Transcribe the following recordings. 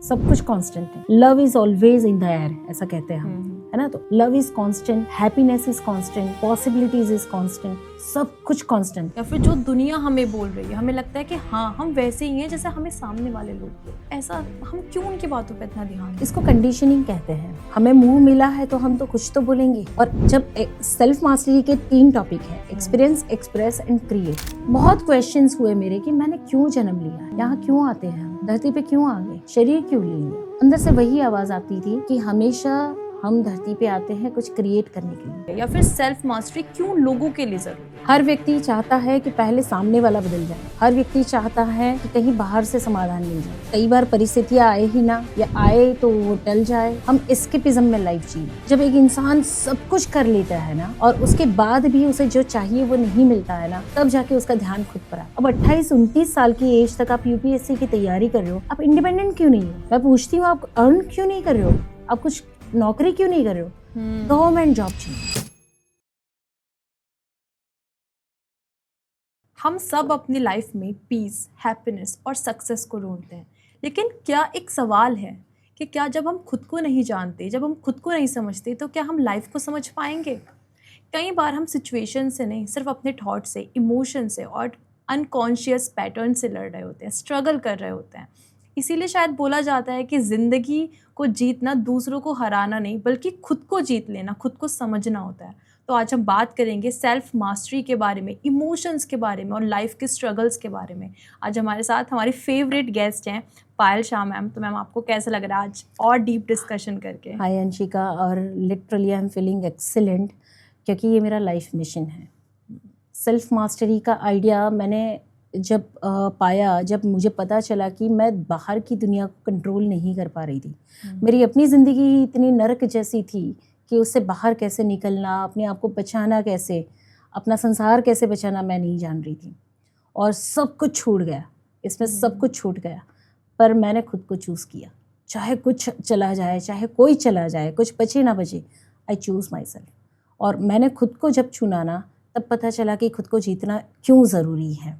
सब कुछ कांस्टेंट है। Love is always in the air, ऐसा कहते हैं हम, है ना। तो love is constant, happiness is constant, possibilities is constant, सब कुछ कांस्टेंट। या फिर जो दुनिया हमें बोल रही है, हमें लगता है कि हाँ हम वैसे ही हैं जैसे हमें सामने वाले लोग बोल। ऐसा हम क्यों उनकी बातों पे इतना ध्यान। इसको कंडीशनिंग कहते हैं। हमें मुंह मिला है तो हम तो कुछ तो बोलेंगे। और जब सेल्फ मास्टरी के 3 टॉपिक है, एक्सपीरियंस, एक्सप्रेस एंड क्रिएट। बहुत क्वेश्चंस हुए मेरे कि मैंने क्यों जन्म लिया, यहाँ क्यों आते हैं, धरती पे क्यों आ गए, शरीर क्यों ले लिया। अंदर से वही आवाज आती थी कि हमेशा हम धरती पे आते हैं कुछ क्रिएट करने के लिए। या फिर सेल्फ मास्टरी क्यों लोगों के लिए जरूरी है। हर व्यक्ति चाहता है कि पहले सामने वाला बदल जाए। हर व्यक्ति चाहता है कि कहीं बाहर से समाधान मिल जाए। कई बार परिस्थितियां आए ही ना, या आए तो वो टल जाए। हम एस्केपिज्म में लाइफ जिए। जब एक इंसान सब कुछ कर लेता है ना, और उसके बाद भी उसे जो चाहिए वो नहीं मिलता है ना, तब जाके उसका ध्यान खुद पर आता। अब 28-29 साल की एज तक आप यूपीएससी की तैयारी कर रहे हो, आप इंडिपेंडेंट क्यों नहीं हो? मैं पूछती हूँ, आप अर्न क्यों नहीं कर रहे हो? आप कुछ नौकरी क्यों नहीं कर रहे हो? गवर्नमेंट जॉब चाहिए। हम सब अपनी लाइफ में पीस, हैप्पीनेस और सक्सेस को ढूंढते हैं, लेकिन क्या एक सवाल है कि क्या जब हम खुद को नहीं जानते, जब हम खुद को नहीं समझते, तो क्या हम लाइफ को समझ पाएंगे। कई बार हम सिचुएशन से नहीं, सिर्फ अपने थॉट से, इमोशन से और अनकॉन्शियस पैटर्न से लड़ रहे होते हैं, स्ट्रगल कर रहे होते हैं। इसीलिए शायद बोला जाता है कि ज़िंदगी को जीतना दूसरों को हराना नहीं, बल्कि खुद को जीत लेना, खुद को समझना होता है। तो आज हम बात करेंगे सेल्फ मास्टरी के बारे में, इमोशंस के बारे में और लाइफ के स्ट्रगल्स के बारे में। आज हमारे साथ हमारी फेवरेट गेस्ट हैं पायल शाह मैम। तो मैम, आपको कैसा लग रहा है आज और डीप डिस्कशन करके? हाय अंशिका, और literally I am feeling excellent, क्योंकि ये मेरा लाइफ मिशन है। सेल्फ मास्टरी का आइडिया मैंने जब पाया, जब मुझे पता चला कि मैं बाहर की दुनिया को कंट्रोल नहीं कर पा रही थी। मेरी अपनी ज़िंदगी ही इतनी नरक जैसी थी कि उससे बाहर कैसे निकलना, अपने आप को बचाना कैसे, अपना संसार कैसे बचाना, मैं नहीं जान रही थी। और सब कुछ छूट गया, इसमें सब कुछ छूट गया। पर मैंने खुद को चूज़ किया। चाहे कुछ चला जाए, चाहे कोई चला जाए, कुछ बचे ना बचे, आई चूज़ माई सेल्फ। और मैंने खुद को जब चुना ना, तब पता चला कि खुद को जीतना क्यों ज़रूरी है।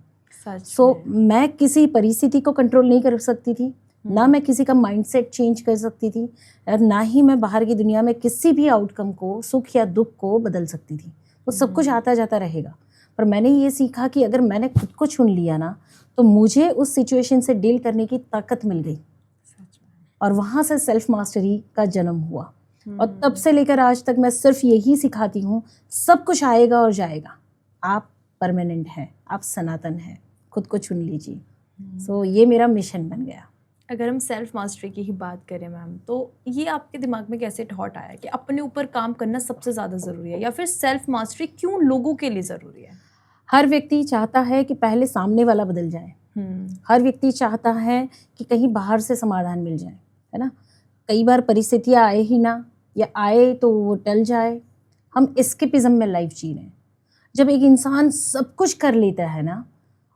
सो मैं किसी परिस्थिति को कंट्रोल नहीं कर सकती थी, ना मैं किसी का माइंडसेट चेंज कर सकती थी, और ना ही मैं बाहर की दुनिया में किसी भी आउटकम को, सुख या दुख को बदल सकती थी। वो सब कुछ आता जाता रहेगा। पर मैंने ये सीखा कि अगर मैंने खुद को चुन लिया ना, तो मुझे उस सिचुएशन से डील करने की ताकत मिल गई। और वहाँ से सेल्फ मास्टरी का जन्म हुआ। और तब से लेकर आज तक मैं सिर्फ यही सिखाती हूँ, सब कुछ आएगा और जाएगा, आप परमानेंट हैं, आप सनातन हैं, खुद को चुन लीजिए। सो ये मेरा मिशन बन गया। अगर हम सेल्फ मास्टरी की ही बात करें मैम, तो ये आपके दिमाग में कैसे थॉट आया कि अपने ऊपर काम करना सबसे ज़्यादा ज़रूरी है, या फिर सेल्फ मास्टरी क्यों लोगों के लिए ज़रूरी है? हर व्यक्ति चाहता है कि पहले सामने वाला बदल जाए। हर व्यक्ति चाहता है कि कहीं बाहर से समाधान मिल जाए, है ना। कई बार परिस्थितियाँ आए ही ना, या आए तो वो टल जाए। हम एस्केपिज्म में लाइफ जी रहे हैं। जब एक इंसान सब कुछ कर लेता है ना,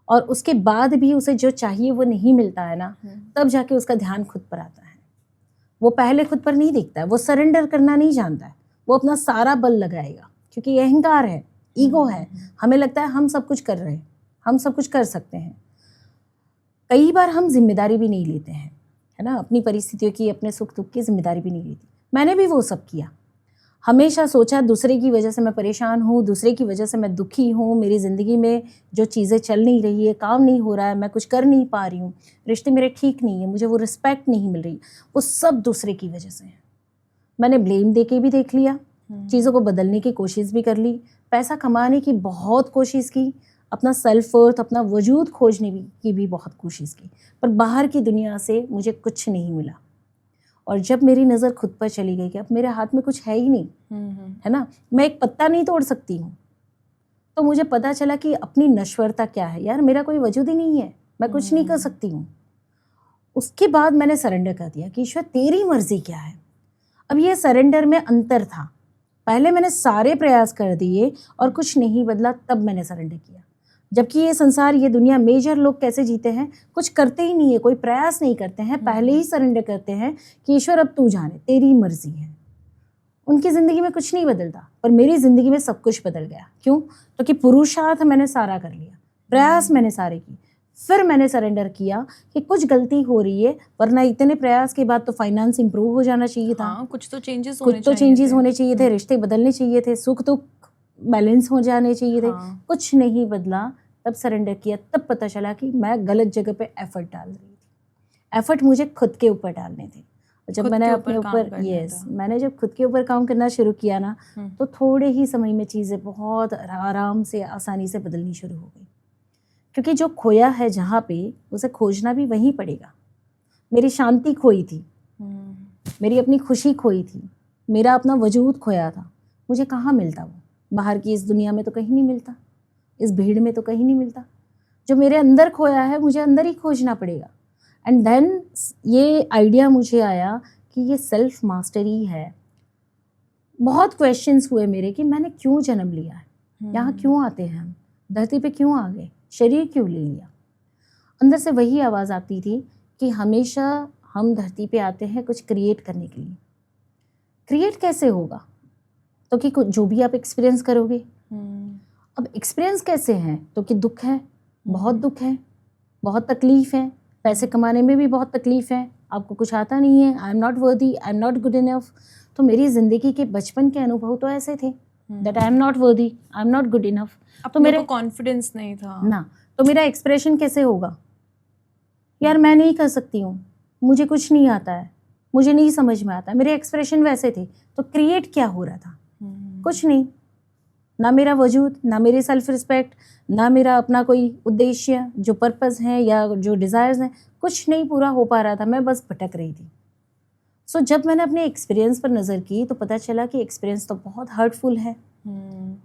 और उसके बाद भी उसे जो चाहिए वो नहीं मिलता है ना, तब जाके उसका ध्यान खुद पर आता है। वो पहले खुद पर नहीं देखता है, वो सरेंडर करना नहीं जानता है। वो अपना सारा बल लगाएगा, क्योंकि ये अहंकार है, ईगो है। हमें लगता है हम सब कुछ कर रहे हैं, हम सब कुछ कर सकते हैं। कई बार हम जिम्मेदारी भी नहीं लेते हैं, है ना, अपनी परिस्थितियों की, अपने सुख दुख की जिम्मेदारी भी नहीं लेती। मैंने भी वो सब किया। हमेशा सोचा दूसरे की वजह से मैं परेशान हूँ, दूसरे की वजह से मैं दुखी हूँ, मेरी ज़िंदगी में जो चीज़ें चल नहीं रही है, काम नहीं हो रहा है, मैं कुछ कर नहीं पा रही हूँ, रिश्ते मेरे ठीक नहीं है, मुझे वो रिस्पेक्ट नहीं मिल रही, वो सब दूसरे की वजह से है। मैंने ब्लेम दे के भी देख लिया, चीज़ों को बदलने की कोशिश भी कर ली, पैसा कमाने की बहुत कोशिश की, अपना सेल्फ वर्थ, अपना वजूद खोजने की भी बहुत कोशिश की, पर बाहर की दुनिया से मुझे कुछ नहीं मिला। और जब मेरी नज़र खुद पर चली गई कि अब मेरे हाथ में कुछ है ही नहीं, है ना, मैं एक पत्ता नहीं तोड़ सकती हूँ, तो मुझे पता चला कि अपनी नश्वरता क्या है। यार, मेरा कोई वजूद ही नहीं है, मैं कुछ नहीं कर सकती हूँ। उसके बाद मैंने सरेंडर कर दिया कि ईश्वर तेरी मर्जी क्या है। अब ये सरेंडर में अंतर था। पहले मैंने सारे प्रयास कर दिए और कुछ नहीं बदला, तब मैंने सरेंडर किया। जबकि ये संसार, ये दुनिया, मेजर लोग कैसे जीते हैं, कुछ करते ही नहीं है, कोई प्रयास नहीं करते हैं, पहले ही सरेंडर करते हैं कि ईश्वर अब तू जाने, तेरी मर्जी है। उनकी ज़िंदगी में कुछ नहीं बदलता, पर मेरी ज़िंदगी में सब कुछ बदल गया। क्यों? क्योंकि पुरुषार्थ मैंने सारा कर लिया, प्रयास मैंने सारे की, फिर मैंने सरेंडर किया कि कुछ गलती हो रही है, वरना इतने प्रयास के बाद तो फाइनेंस इंप्रूव हो जाना चाहिए था। हाँ, कुछ तो चेंजेस होने चाहिए थे, रिश्ते बदलने चाहिए थे, सुख दुख बैलेंस हो जाने चाहिए थे। हाँ। कुछ नहीं बदला। तब सरेंडर किया, तब पता चला कि मैं गलत जगह पे एफर्ट डाल रही थी। एफर्ट मुझे खुद के ऊपर डालने थे। जब मैंने अपने ऊपर मैंने जब खुद के ऊपर काम करना शुरू किया ना, तो थोड़े ही समय में चीज़ें बहुत आराम से, आसानी से बदलनी शुरू हो गई। क्योंकि जो खोया है जहाँ पे, उसे खोजना भी वहीं पड़ेगा। मेरी शांति खोई थी, मेरी अपनी खुशी खोई थी, मेरा अपना वजूद खोया था। मुझे कहाँ मिलता वो? बाहर की इस दुनिया में तो कहीं नहीं मिलता, इस भीड़ में तो कहीं नहीं मिलता। जो मेरे अंदर खोया है, मुझे अंदर ही खोजना पड़ेगा। एंड देन ये आइडिया मुझे आया कि ये सेल्फ मास्टरी है। बहुत क्वेश्चंस हुए मेरे कि मैंने क्यों जन्म लिया है, यहाँ क्यों आते हैं हम, धरती पे क्यों आ गए, शरीर क्यों ले लिया। अंदर से वही आवाज़ आती थी कि हमेशा हम धरती पे आते हैं कुछ क्रिएट करने के लिए। क्रिएट कैसे होगा? तो कि जो भी आप एक्सपीरियंस करोगे। अब एक्सपीरियंस कैसे हैं? तो कि दुख है, बहुत दुख है, बहुत तकलीफ़ है, पैसे कमाने में भी बहुत तकलीफ़ है, आपको कुछ आता नहीं है, I am not worthy, I am not good enough. तो मेरी ज़िंदगी के बचपन के अनुभव तो ऐसे थे that I am not worthy, I am not good enough. तो मेरे कॉन्फिडेंस नहीं था ना, तो मेरा एक्सप्रेशन कैसे होगा? यार मैं नहीं कर सकती हूँ, मुझे कुछ नहीं आता है, मुझे नहीं समझ में आता। मेरे एक्सप्रेशन वैसे थे। तो क्रिएट क्या हो रहा था? कुछ नहीं। ना मेरा वजूद, ना मेरी सेल्फ रिस्पेक्ट, ना मेरा अपना कोई उद्देश्य, जो पर्पस है या जो डिज़ायर्स हैं, कुछ नहीं पूरा हो पा रहा था। मैं बस भटक रही थी। सो जब मैंने अपने एक्सपीरियंस पर नज़र की तो पता चला कि एक्सपीरियंस तो बहुत हर्टफुल है।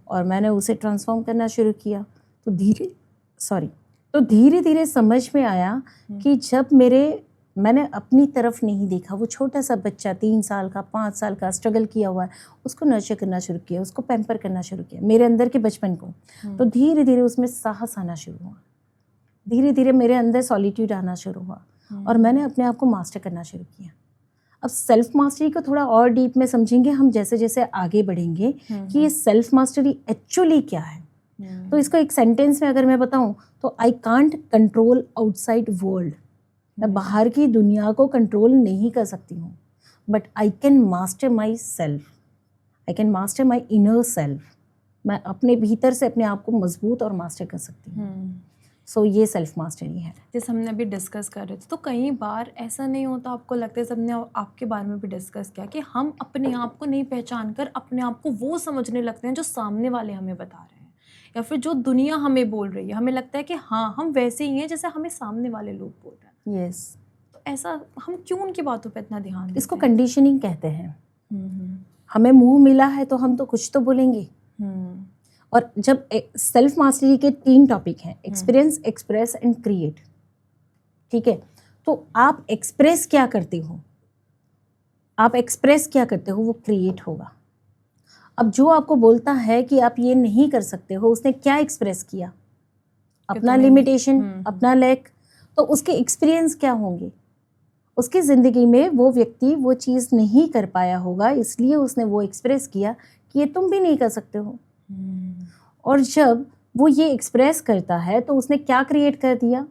और मैंने उसे ट्रांसफॉर्म करना शुरू किया। तो धीरे धीरे समझ में आया कि जब मैंने अपनी तरफ नहीं देखा, वो छोटा सा बच्चा 3 साल का, 5 साल का स्ट्रगल किया हुआ है, उसको नर्चर करना शुरू किया, उसको पैम्पर करना शुरू किया, मेरे अंदर के बचपन को। तो धीरे धीरे उसमें साहस आना शुरू हुआ, धीरे धीरे मेरे अंदर सॉलिट्यूड आना शुरू हुआ और मैंने अपने आप को मास्टर करना शुरू किया। अब सेल्फ मास्टरी को थोड़ा और डीप में समझेंगे हम जैसे जैसे आगे बढ़ेंगे कि ये सेल्फ मास्टरी एक्चुअली क्या है। तो इसको एक सेंटेंस में अगर मैं बताऊं तो I can't control outside world. मैं बाहर की दुनिया को कंट्रोल नहीं कर सकती हूँ, but I can master my self, I can master my inner self. मैं अपने भीतर से अपने आप को मजबूत और मास्टर कर सकती हूँ। सो ये सेल्फ मास्टरी है। जैसे हमने अभी डिस्कस कर रहे थे, तो कई बार ऐसा नहीं होता, आपको लगता है, सबने आपके बारे में भी डिस्कस किया कि हम अपने आप को नहीं पहचान कर अपने आप को वो समझने लगते हैं जो सामने वाले हमें बता रहे हैं या फिर जो दुनिया हमें बोल रही है। हमें लगता है कि हाँ हम वैसे ही हैं जैसे हमें सामने वाले लोग बोल रहे हैं। यस। तो ऐसा हम क्यों उनकी बातों पे इतना ध्यान देते इसको कंडीशनिंग कहते हैं। हमें मुंह मिला है तो हम तो कुछ तो बोलेंगे। और जब सेल्फ मास्टरी के 3 टॉपिक हैं, एक्सपीरियंस, एक्सप्रेस एंड क्रिएट। ठीक है, तो आप एक्सप्रेस क्या करते हो, आप एक्सप्रेस क्या करते हो, वो क्रिएट होगा। अब जो आपको बोलता है कि आप ये नहीं कर सकते हो, उसने क्या एक्सप्रेस किया? अपना लिमिटेशन, अपना लैक। तो उसके एक्सपीरियंस क्या होंगे? उसकी ज़िंदगी में वो व्यक्ति वो चीज़ नहीं कर पाया होगा, इसलिए उसने वो एक्सप्रेस किया कि ये तुम भी नहीं कर सकते हो। और जब वो ये एक्सप्रेस करता है तो उसने क्या क्रिएट कर दिया?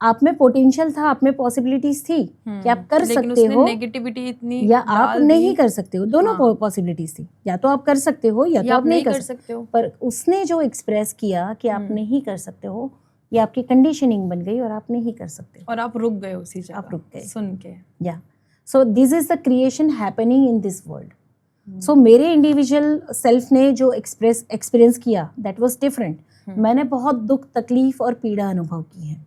आप में पोटेंशियल था, आप में पॉसिबिलिटीज थी कि आप कर सकते हो, नेगेटिविटी इतनी या आप नहीं कर सकते हो। दोनों पॉसिबिलिटीज थी, या तो आप कर सकते हो या तो आप नहीं कर सकते हो। पर उसने जो एक्सप्रेस किया कि आप नहीं कर सकते हो, ये आपकी कंडीशनिंग बन गई और आप नहीं कर सकते हो। और आप रुक गए उसी जगह, आप रुक गए सुन के। या so this is the creation happening in this world. So मेरे इंडिविजुअल सेल्फ ने जो एक्सपीरियंस किया दैट वाज डिफरेंट। मैंने बहुत दुख, तकलीफ और पीड़ा अनुभव की है।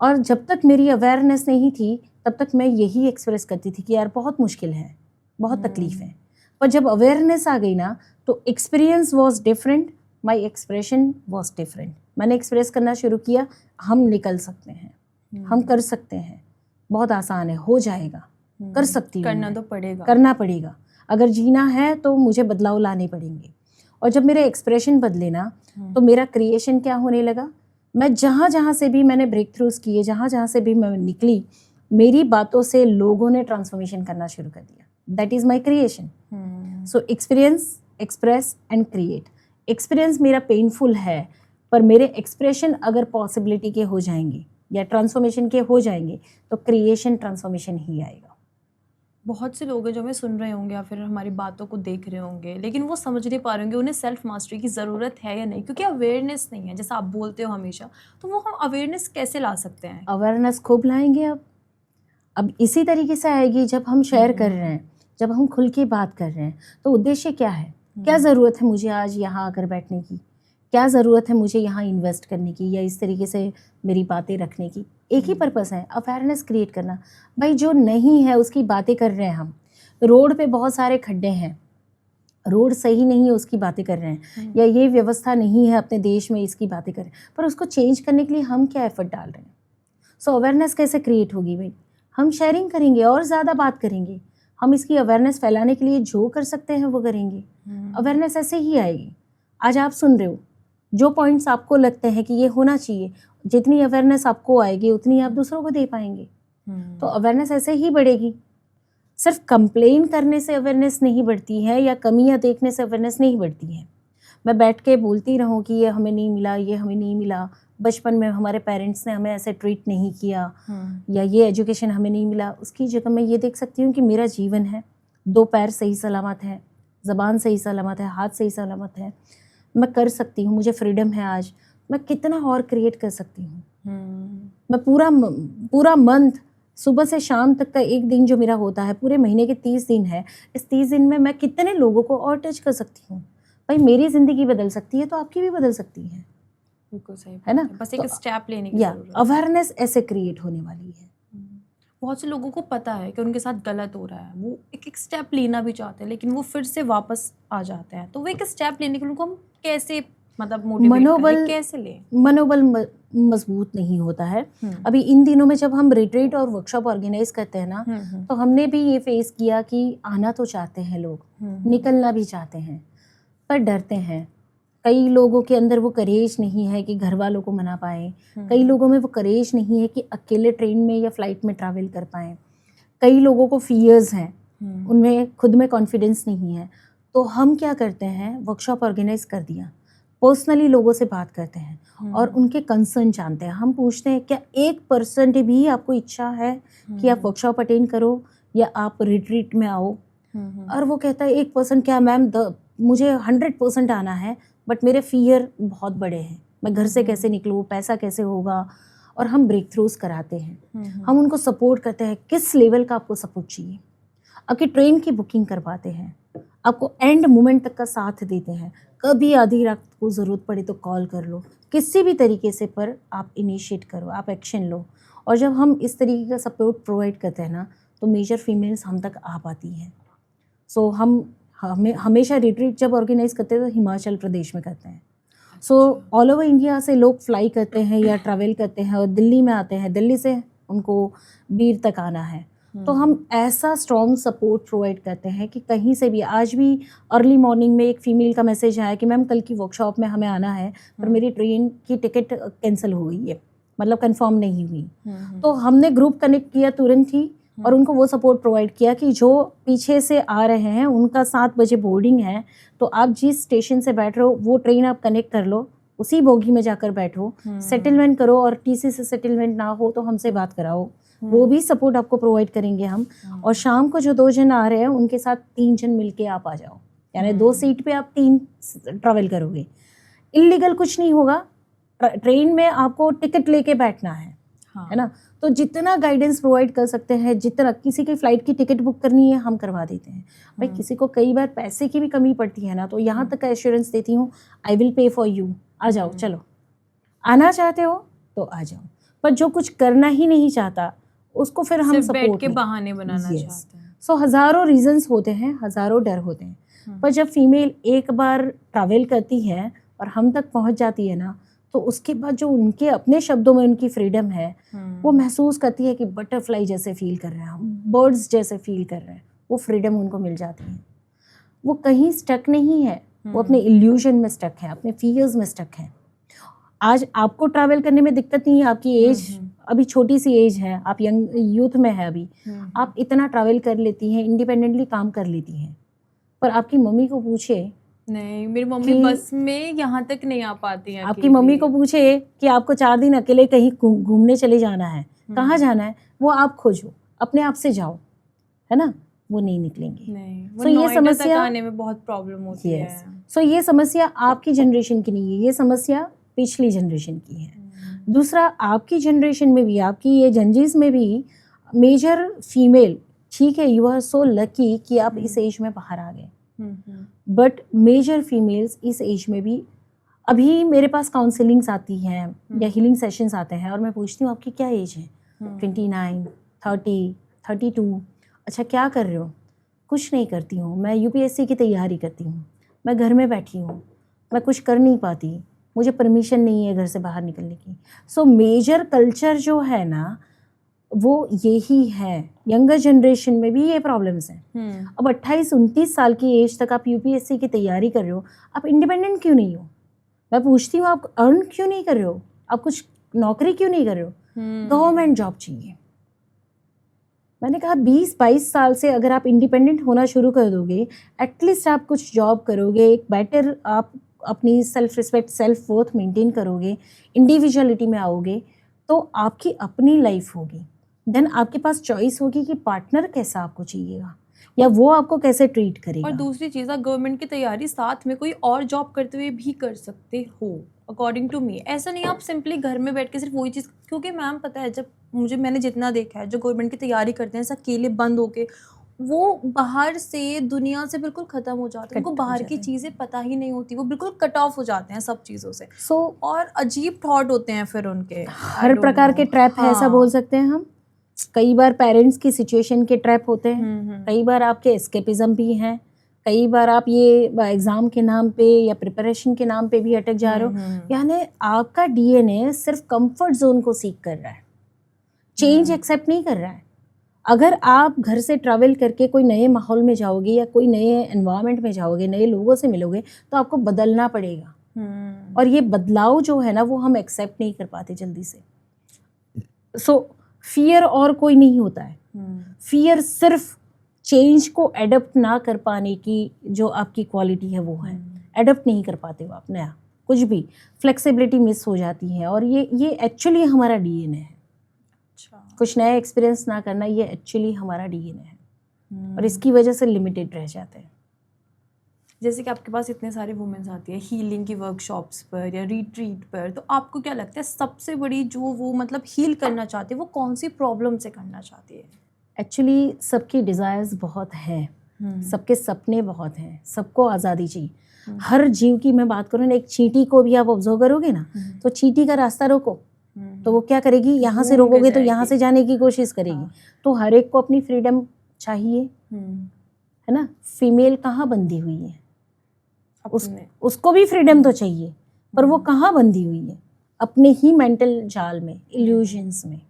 और जब तक मेरी अवेयरनेस नहीं थी तब तक मैं यही एक्सप्रेस करती थी कि यार बहुत मुश्किल है, बहुत तकलीफ है। पर जब अवेयरनेस आ गई ना तो experience was different, my expression was different. मैंने एक्सप्रेस करना शुरू किया, हम निकल सकते हैं, हम कर सकते हैं, बहुत आसान है, हो जाएगा, कर सकती हूँ, करना तो पड़ेगा, करना पड़ेगा। अगर जीना है तो मुझे बदलाव लाने पड़ेंगे। और जब मेरे एक्सप्रेशन बदले ना तो मेरा क्रिएशन क्या होने लगा? मैं जहाँ जहाँ से भी मैंने ब्रेक थ्रूज किए, जहाँ जहाँ से भी मैं निकली, मेरी बातों से लोगों ने ट्रांसफॉर्मेशन करना शुरू कर दिया। That is my creation. So experience, express and create. Experience मेरा पेनफुल है, पर मेरे एक्सप्रेशन अगर पॉसिबिलिटी के हो जाएंगे या ट्रांसफॉर्मेशन के हो जाएंगे तो क्रिएशन ट्रांसफॉर्मेशन ही आएगा। बहुत से लोग हैं जो हमें सुन रहे होंगे या फिर हमारी बातों को देख रहे होंगे, लेकिन वो समझ नहीं पा रहे होंगे उन्हें सेल्फ मास्टरी की ज़रूरत है या नहीं, क्योंकि अवेयरनेस नहीं है जैसा आप बोलते हो हमेशा। तो वो हम अवेयरनेस कैसे ला सकते हैं? अवेयरनेस खूब लाएंगे। अब इसी तरीके से आएगी जब हम शेयर कर रहे हैं, जब हम खुल के बात कर रहे हैं। तो उद्देश्य क्या है, क्या ज़रूरत है मुझे आज यहाँ आकर बैठने की, क्या ज़रूरत है मुझे यहाँ इन्वेस्ट करने की या इस तरीके से मेरी बातें रखने की। एक ही पर्पस है, अवेयरनेस क्रिएट करना। भाई जो नहीं है उसकी बातें कर रहे हैं हम। रोड पे बहुत सारे खड्डे हैं, रोड सही नहीं है उसकी बातें कर रहे हैं, या ये व्यवस्था नहीं है अपने देश में इसकी बातें कर रहे हैं, पर उसको चेंज करने के लिए हम क्या एफर्ट डाल रहे हैं। सो अवेयरनेस कैसे क्रिएट होगी भाई, हम शेयरिंग करेंगे और ज़्यादा बात करेंगे। हम इसकी अवेयरनेस फैलाने के लिए जो कर सकते हैं वो करेंगे। अवेयरनेस ऐसे ही आएगी। आज आप सुन रहे हो, जो पॉइंट्स आपको लगते हैं कि ये होना चाहिए, जितनी अवेयरनेस आपको आएगी उतनी आप दूसरों को दे पाएंगे। तो अवेयरनेस ऐसे ही बढ़ेगी। सिर्फ कंप्लेन करने से अवेयरनेस नहीं बढ़ती है या कमियां देखने से अवेयरनेस नहीं बढ़ती है। मैं बैठ के बोलती रहूं कि ये हमें नहीं मिला, ये हमें नहीं मिला, बचपन में हमारे पेरेंट्स ने हमें ऐसे ट्रीट नहीं किया, या ये एजुकेशन हमें नहीं मिला, उसकी जगह मैं ये देख सकती हूँ कि मेरा जीवन है, 2 पैर सही सलामत है, ज़बान सही सलामत है, हाथ सही सलामत है, मैं कर सकती हूँ, मुझे फ्रीडम है। आज मैं कितना और क्रिएट कर सकती हूँ। मैं पूरा मंथ, सुबह से शाम तक का एक दिन जो मेरा होता है, पूरे महीने के 30 दिन है, इस 30 दिन में मैं कितने लोगों को और टच कर सकती हूँ। भाई मेरी ज़िंदगी बदल सकती है तो आपकी भी बदल सकती है। बिल्कुल सही है ना। बस एक स्टेप लेने की या जरूरत है। अवेयरनेस ऐसे क्रिएट होने वाली है। बहुत से लोगों को पता है कि उनके साथ गलत हो रहा है, वो एक स्टेप लेना भी चाहते हैं लेकिन वो फिर से वापस आ जाते हैं। तो वो एक स्टेप लेने के लिए उनको हम कैसे मतलब मोटिवेट करें, कैसे लें? मनोबल मजबूत नहीं होता है। अभी इन दिनों में जब हम रिट्रीट और वर्कशॉप ऑर्गेनाइज करते हैं ना, तो हमने भी ये फेस किया कि आना तो चाहते हैं लोग, निकलना भी चाहते हैं, पर डरते हैं। कई लोगों के अंदर वो करेज नहीं है कि घर वालों को मना पाए, कई लोगों में वो करेज नहीं है कि अकेले ट्रेन में या फ्लाइट में ट्रैवल कर पाएँ, कई लोगों को फियर्स हैं, उनमें खुद में कॉन्फिडेंस नहीं है। तो हम क्या करते हैं, वर्कशॉप ऑर्गेनाइज कर दिया, पर्सनली लोगों से बात करते हैं और उनके कंसर्न जानते हैं। हम पूछते हैं क्या 1% भी आपको इच्छा है कि आप वर्कशॉप अटेंड करो या आप रिट्रीट में आओ। और वो कहता है 1% क्या मैम, मुझे 100% आना है, बट मेरे फियर बहुत बड़े हैं, मैं घर से कैसे निकलूँ, पैसा कैसे होगा। और हम ब्रेक थ्रूज कराते हैं, हम उनको सपोर्ट करते हैं। किस लेवल का आपको सपोर्ट चाहिए, आपकी ट्रेन की बुकिंग करवाते हैं, आपको एंड मोमेंट तक का साथ देते हैं। कभी आधी रात को ज़रूरत पड़े तो कॉल कर लो, किसी भी तरीके से पर आप इनिशिएट करो, आप एक्शन लो। और जब हम इस तरीके का सपोर्ट प्रोवाइड करते हैं ना, तो मेजर फीमेल्स हम तक आ पाती हैं। सो हम हमेशा रिट्रीट जब ऑर्गेनाइज करते हैं तो हिमाचल प्रदेश में करते हैं। सो ऑल ओवर इंडिया से लोग फ्लाई करते हैं या ट्रैवल करते हैं और दिल्ली में आते हैं, दिल्ली से उनको बीर तक आना है। तो हम ऐसा स्ट्रॉन्ग सपोर्ट प्रोवाइड करते हैं कि कहीं से भी। आज भी अर्ली मॉर्निंग में एक फ़ीमेल का मैसेज आया कि मैम कल की वर्कशॉप में हमें आना है, पर मेरी ट्रेन की टिकट कैंसिल हो गई है, मतलब कंफर्म नहीं हुई। तो हमने ग्रुप कनेक्ट किया तुरंत ही और उनको वो सपोर्ट प्रोवाइड किया कि जो पीछे से आ रहे हैं उनका 7 बजे बोर्डिंग है, तो आप जिस स्टेशन से बैठ रहे हो वो ट्रेन आप कनेक्ट कर लो, उसी बोगी में जाकर बैठो, सेटलमेंट करो, और टीसी से सेटलमेंट ना हो तो हमसे बात कराओ, वो भी सपोर्ट आपको प्रोवाइड करेंगे हम। और शाम को जो 2 जन आ रहे हैं उनके साथ 3 जन मिलके आप आ जाओ, यानी 2 सीट पे आप 3 ट्रैवल करोगे। इलीगल कुछ नहीं होगा, ट्रेन में आपको टिकट लेके बैठना है, है ना। तो जितना गाइडेंस प्रोवाइड कर सकते हैं, जितना किसी की फ़्लाइट की टिकट बुक करनी है हम करवा देते हैं। भाई किसी को कई बार पैसे की भी कमी पड़ती है ना, तो यहाँ तक का एश्योरेंस देती हूँ, I will pay for you, आ जाओ, चलो आना चाहते हो तो आ जाओ। पर जो कुछ करना ही नहीं चाहता उसको फिर हम सपोर्ट के बहाने बनाना चाहते हैं। सो हज़ारों रीजंस होते हैं, हज़ारों डर होते हैं। पर जब फीमेल एक बार ट्रैवल करती है और हम तक पहुँच जाती है ना, तो उसके बाद जो उनके अपने शब्दों में उनकी फ्रीडम है, वो महसूस करती है कि बटरफ्लाई जैसे फील कर रहे हैं हम, बर्ड्स जैसे फील कर रहे हैं, वो फ्रीडम उनको मिल जाती है। वो कहीं स्टक नहीं है, वो अपने इल्यूजन में स्टक है, अपने फियर्स में स्टक है। आज आपको ट्रैवल करने में दिक्कत नहीं है, आपकी एज अभी छोटी सी एज है, आप यंग यूथ में है अभी, आप इतना ट्रैवल कर लेती हैं, इंडिपेंडेंटली काम कर लेती हैं। पर आपकी मम्मी को पूछे नहीं, मेरी मम्मी बस में यहाँ तक नहीं आ पाती है। आपकी मम्मी को पूछे कि आपको 4 दिन अकेले कहीं घूमने चले जाना है, कहाँ जाना है, वो आप खोजो, अपने आप से जाओ, है ना, वो नहीं निकलेंगे। नहीं, so ये समस्या आने में बहुत प्रॉब्लम होती है। सो ये समस्या आपकी जनरेशन की नहीं है, ये समस्या पिछली जनरेशन की है। दूसरा, आपकी जनरेशन में भी, आपकी ये जनजीज में भी मेजर फीमेल, ठीक है, यू आर सो लकी कि आप इस एज में बाहर आ गए, बट मेजर फीमेल्स इस एज में भी, अभी मेरे पास काउंसलिंग्स आती हैं या हीलिंग सेशंस आते हैं और मैं पूछती हूँ आपकी क्या एज है, 29, 30, 32, अच्छा क्या कर रहे हो? कुछ नहीं करती हूँ, मैं यूपीएससी की तैयारी करती हूँ, मैं घर में बैठी हूँ, मैं कुछ कर नहीं पाती, मुझे परमिशन नहीं है घर से बाहर निकलने की। सो मेजर कल्चर जो है ना वो यही है। यंगर जनरेशन में भी ये प्रॉब्लम्स हैं। अब 28-29 साल की एज तक आप यूपीएससी की तैयारी कर रहे हो, आप इंडिपेंडेंट क्यों नहीं हो? मैं पूछती हूँ, आप अर्न क्यों नहीं कर रहे हो? आप कुछ नौकरी क्यों नहीं कर रहे हो? गवर्नमेंट जॉब चाहिए। मैंने कहा 20-22 साल से अगर आप इंडिपेंडेंट होना शुरू कर दोगे, एटलीस्ट आप कुछ जॉब करोगे, एक बेटर आप अपनी self respect, self worth maintain करोगे, इंडिविजुअलिटी में आओगे, तो आपकी अपनी लाइफ होगी। देन आपके पास चॉइस होगी कि पार्टनर कैसा आपको चाहिएगा या वो आपको कैसे ट्रीट करेगा। और दूसरी चीज़, आप गवर्नमेंट की तैयारी साथ में कोई और जॉब करते हुए भी कर सकते हो, अकॉर्डिंग टू मी। ऐसा नहीं आप सिंपली घर में बैठ के सिर्फ वही चीज़, क्योंकि मैम पता है, जब मैंने जितना देखा है, जो गवर्नमेंट की तैयारी करते हैं ऐसा अकेले बंद होके, वो बाहर से, दुनिया से बिल्कुल ख़त्म हो जाते हैं, उनको बाहर की चीज़ें पता ही नहीं होती, वो बिल्कुल कट ऑफ हो जाते हैं सब चीज़ों से। और अजीब थॉट होते हैं फिर उनके, हर प्रकार के ट्रैप है, ऐसा बोल सकते हैं हम। कई बार पेरेंट्स की सिचुएशन के ट्रैप होते हैं, कई बार आपके एस्केपिज्म भी हैं, कई बार आप ये एग्ज़ाम के नाम पे या प्रिपरेशन के नाम पे भी अटक जा रहे हो। यानी आपका डीएनए सिर्फ कंफर्ट जोन को सीख कर रहा है, चेंज एक्सेप्ट नहीं कर रहा है। अगर आप घर से ट्रैवल करके कोई नए माहौल में जाओगे या कोई नए एनवायरनमेंट में जाओगे, नए लोगों से मिलोगे, तो आपको बदलना पड़ेगा। और ये बदलाव जो है ना वो हम एक्सेप्ट नहीं कर पाते जल्दी से। सो फियर और कोई नहीं होता है। फियर सिर्फ चेंज को एडप्ट ना कर पाने की जो आपकी क्वालिटी है वो है। एडप्ट नहीं कर पाते हो आप नया कुछ भी, फ्लेक्सिबिलिटी मिस हो जाती है। और ये एक्चुअली हमारा डीएनए है। कुछ नया एक्सपीरियंस ना करना, ये एक्चुअली हमारा डीएनए है और इसकी वजह से लिमिटेड रह जाते हैं। जैसे कि आपके पास इतने सारे वुमेन्स आती है हीलिंग की वर्कशॉप्स पर या रिट्रीट पर, तो आपको क्या लगता है सबसे बड़ी जो वो मतलब हील करना चाहती है वो कौन सी प्रॉब्लम से करना चाहती है? एक्चुअली सबकी डिज़ायर्स बहुत हैं, सबके सपने बहुत हैं, सबको आज़ादी चाहिए। हर जीव की मैं बात करूँ ना, एक चींटी को भी आप ऑब्जर्व करोगे ना, तो चींटी का रास्ता रोको तो वो क्या करेगी, यहाँ से रोकोगे तो यहाँ से जाने की कोशिश करेगी। तो हर एक को अपनी फ्रीडम चाहिए, है ना। फीमेल कहाँ बंधी हुई है, उसको भी फ्रीडम तो चाहिए, पर वो कहाँ बंधी हुई है, अपने ही मेंटल जाल में, इल्यूजन्स में।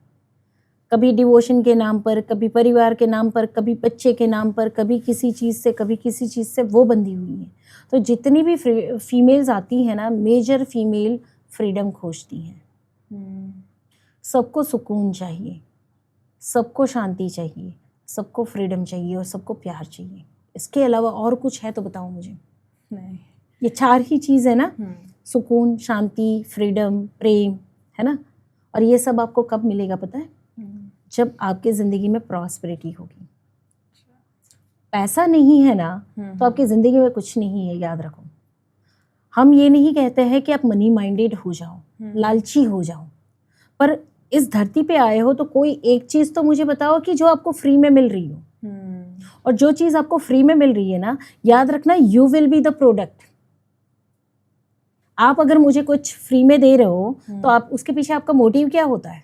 कभी डिवोशन के नाम पर, कभी परिवार के नाम पर, कभी बच्चे के नाम पर, कभी किसी चीज़ से, कभी किसी चीज़ से वो बंधी हुई है। तो जितनी भी फीमेल्स आती हैं ना, मेजर फीमेल फ्रीडम खोजती हैं। सबको सुकून चाहिए, सबको शांति चाहिए, सबको फ्रीडम चाहिए और सबको प्यार चाहिए। इसके अलावा और कुछ है तो बताओ मुझे। नहीं, ये 4 ही चीज़ है ना, सुकून, शांति, फ्रीडम, प्रेम, है ना। और ये सब आपको कब मिलेगा पता है? जब आपकी ज़िंदगी में प्रॉस्पेरिटी होगी। पैसा नहीं है ना तो आपकी ज़िंदगी में कुछ नहीं है, याद रखो। हम ये नहीं कहते हैं कि आप मनी माइंडेड हो जाओ, लालची हो जाओ, पर इस धरती पे आए हो तो कोई एक चीज़ तो मुझे बताओ कि जो आपको फ्री में मिल रही हो। और जो चीज़ आपको फ्री में मिल रही है ना, याद रखना, you will be the product. आप अगर मुझे कुछ फ्री में दे रहे हो तो आप उसके पीछे आपका मोटिव क्या होता है?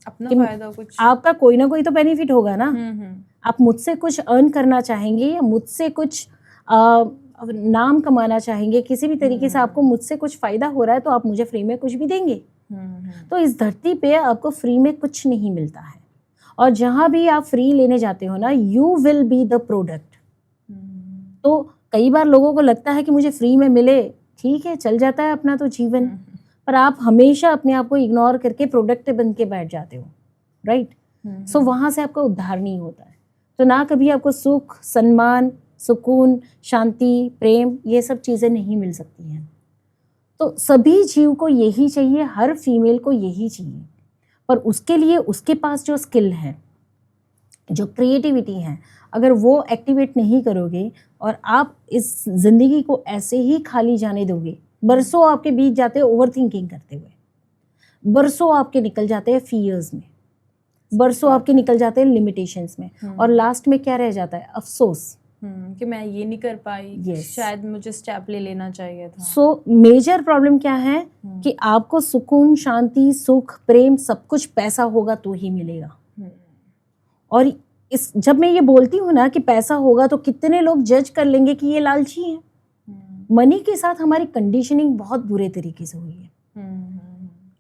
अपना फायदा, कुछ आपका कोई ना कोई तो बेनिफिट होगा ना। आप मुझसे कुछ अर्न करना चाहेंगे या मुझसे कुछ नाम कमाना चाहेंगे, किसी भी तरीके से आपको मुझसे कुछ फ़ायदा हो रहा है तो आप मुझे फ्री में कुछ भी देंगे। तो इस धरती पे आपको फ्री में कुछ नहीं मिलता है। और जहाँ भी आप फ्री लेने जाते हो ना, you will be the product. तो कई बार लोगों को लगता है कि मुझे फ्री में मिले, ठीक है, चल जाता है अपना तो जीवन, पर आप हमेशा अपने आप को इग्नोर करके प्रोडक्ट बन के बैठ जाते हो, राइट। सो वहाँ से आपका उद्धार नहीं होता है। तो ना कभी आपको सुख, सम्मान, सुकून, शांति, प्रेम, ये सब चीज़ें नहीं मिल सकती हैं। तो सभी जीव को यही चाहिए, हर फीमेल को यही चाहिए, पर उसके लिए उसके पास जो स्किल है, जो क्रिएटिविटी है, अगर वो एक्टिवेट नहीं करोगे और आप इस ज़िंदगी को ऐसे ही खाली जाने दोगे, बरसों आपके बीत जाते हैं ओवर थिंकिंग करते हुए, बरसों आपके निकल जाते हैं फियर्स में, बरसों आपके निकल जाते हैं लिमिटेशंस में, और लास्ट में क्या रह जाता है? अफसोस कि मैं ये नहीं कर पाई, Yes. शायद मुझे स्टेप ले लेना चाहिए था। सो मेजर प्रॉब्लम क्या है कि आपको सुकून, शांति, सुख, प्रेम सब कुछ पैसा होगा तो ही मिलेगा। और जब मैं ये बोलती हूँ ना कि पैसा होगा, तो कितने लोग जज कर लेंगे कि ये लालची हैं। मनी के साथ हमारी कंडीशनिंग बहुत बुरे तरीके से हुई है।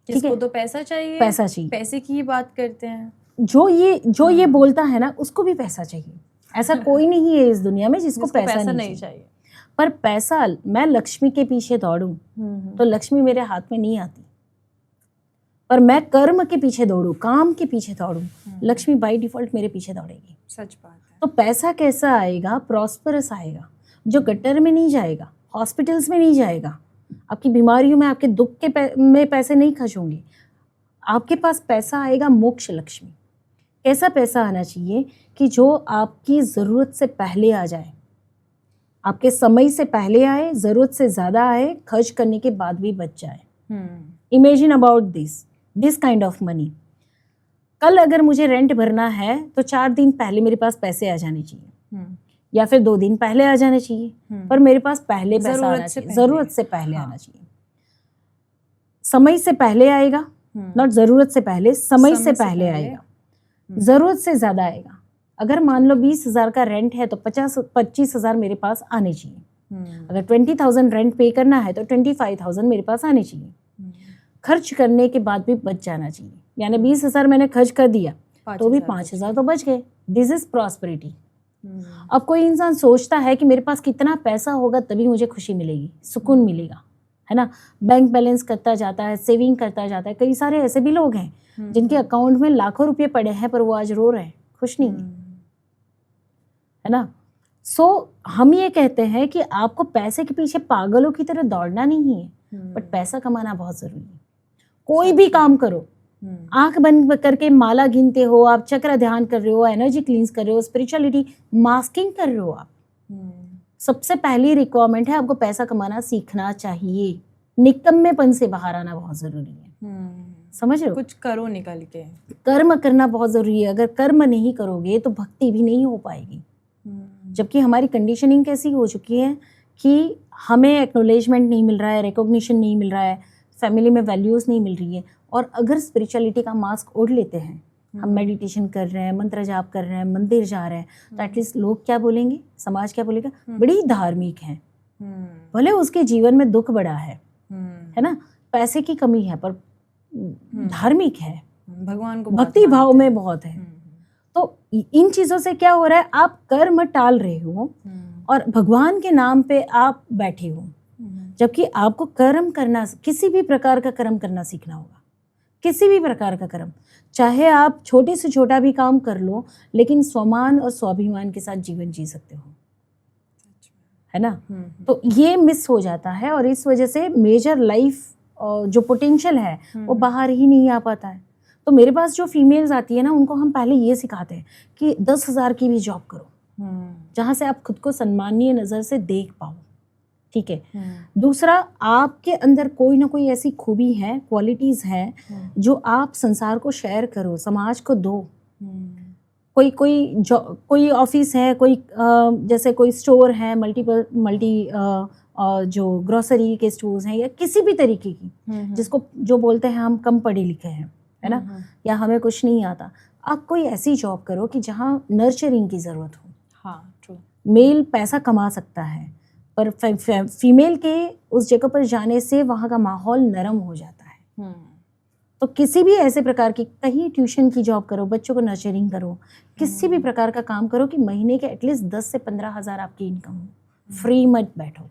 किसको तो पैसा चाहिए, पैसा चाहिए, पैसे की ही बात करते हैं। जो ये बोलता है ना, उसको भी पैसा चाहिए। ऐसा कोई नहीं है इस दुनिया में जिसको पैसा नहीं चाहिए। पर पैसा, मैं लक्ष्मी के पीछे दौड़ूं तो लक्ष्मी मेरे हाथ में नहीं आती, पर मैं कर्म के पीछे दौड़ूं, काम के पीछे दौड़ूं, लक्ष्मी बाय डिफॉल्ट मेरे पीछे दौड़ेगी। सच बात है। तो पैसा कैसा आएगा? प्रॉस्परस आएगा, जो गटर में नहीं जाएगा, हॉस्पिटल्स में नहीं जाएगा, आपकी बीमारियों में, आपके दुख के में पैसे नहीं खर्च होंगे। आपके पास पैसा आएगा मोक्ष लक्ष्मी। कैसा पैसा आना चाहिए कि जो आपकी ज़रूरत से पहले आ जाए, आपके समय से पहले आए, ज़रूरत से ज़्यादा आए, खर्च करने के बाद भी बच जाए। Imagine about this kind of money. कल अगर मुझे रेंट भरना है तो 4 दिन पहले मेरे पास पैसे आ जाने चाहिए, या फिर 2 दिन पहले आ जाने चाहिए, पर मेरे पास पहले पैसा आना चाहिए, ज़रूरत से पहले आना चाहिए। समय से पहले आएगा, नॉट ज़रूरत से पहले, समय से पहले आएगा, ज़रूरत से ज़्यादा आएगा। अगर मान लो 20,000 का रेंट है तो 25,000 मेरे पास आने चाहिए। अगर 20,000 रेंट पे करना है तो 25,000 मेरे पास आने चाहिए। खर्च करने के बाद भी बच जाना चाहिए, यानी 20,000 मैंने खर्च कर दिया तो भी 5,000 तो बच गए। This is prosperity. अब कोई इंसान सोचता है कि मेरे पास कितना पैसा होगा तभी मुझे खुशी मिलेगी, सुकून मिलेगा, है ना। बैंक बैलेंस करता जाता है, सेविंग करता जाता है। कई सारे ऐसे भी लोग हैं जिनके अकाउंट में लाखों रुपए पड़े हैं पर वो आज रो रहे हैं, खुश नहीं है ना। सो हम ये कहते हैं कि आपको पैसे के पीछे पागलों की तरह दौड़ना नहीं है, बट पैसा कमाना बहुत जरूरी है। कोई भी काम करो, आंख बंद करके माला गिनते हो आप, चक्र ध्यान कर रहे हो, एनर्जी क्लींस कर रहे हो, स्पिरिचुअलिटी मास्किंग कर रहे हो आप, सबसे पहली रिक्वायरमेंट है आपको पैसा कमाना सीखना चाहिए। निकम्मेपन से बाहर आना बहुत जरूरी है। समझ रहे हो? कुछ करो निकल के, कर्म करना बहुत जरूरी है। अगर कर्म नहीं करोगे तो भक्ति भी नहीं हो पाएगी। जबकि हमारी कंडीशनिंग कैसी हो चुकी है कि हमें एक्नॉलेजमेंट नहीं मिल रहा है, रिकॉग्निशन नहीं मिल रहा है, फैमिली में वैल्यूज़ नहीं मिल रही है। और अगर स्पिरिचुअलिटी का मास्क ओढ़ लेते हैं, हम मेडिटेशन कर रहे हैं, मंत्र जाप कर रहे हैं, मंदिर जा रहे हैं, तो एटलीस्ट लोग क्या बोलेंगे, समाज क्या बोलेगा, बड़ी धार्मिक है। भले उसके जीवन में दुख बड़ा है ना, पैसे की कमी है, पर धार्मिक है, भगवान को भक्ति भाव में बहुत है। तो इन चीज़ों से क्या हो रहा है, आप कर्म टाल रहे हो और भगवान के नाम पे आप बैठे हो। जबकि आपको कर्म करना, किसी भी प्रकार का कर्म करना सीखना होगा, किसी भी प्रकार का कर्म, चाहे आप छोटे से छोटा भी काम कर लो, लेकिन स्वमान और स्वाभिमान के साथ जीवन जी सकते हो, है ना। तो ये मिस हो जाता है और इस वजह से मेजर लाइफ जो पोटेंशियल है वो बाहर ही नहीं आ पाता है। तो मेरे पास जो फीमेल्स आती है ना, उनको हम पहले ये सिखाते हैं कि 10,000 की भी जॉब करो, जहाँ से आप खुद को सम्मानीय नज़र से देख पाओ, ठीक है। दूसरा, आपके अंदर कोई ना कोई ऐसी खूबी है, क्वालिटीज़ हैं जो आप संसार को शेयर करो, समाज को दो। कोई ऑफिस है, कोई जैसे कोई स्टोर है, मल्टी जो ग्रोसरी के स्टोर्स हैं या किसी भी तरीके की, जिसको जो बोलते हैं हम कम पढ़े लिखे हैं, है ना, या हमें कुछ नहीं आता। आप कोई ऐसी जॉब करो कि जहाँ नर्चरिंग की ज़रूरत हो। हाँ, ट्रू। मेल पैसा कमा सकता है, पर फीमेल के उस जगह पर जाने से वहाँ का माहौल नरम हो जाता है। तो किसी भी ऐसे प्रकार की, कहीं ट्यूशन की जॉब करो, बच्चों को नर्चरिंग करो, किसी भी प्रकार का काम करो कि महीने के एटलीस्ट 10 से 15,000 आपकी इनकम हो। फ्री मत बैठो,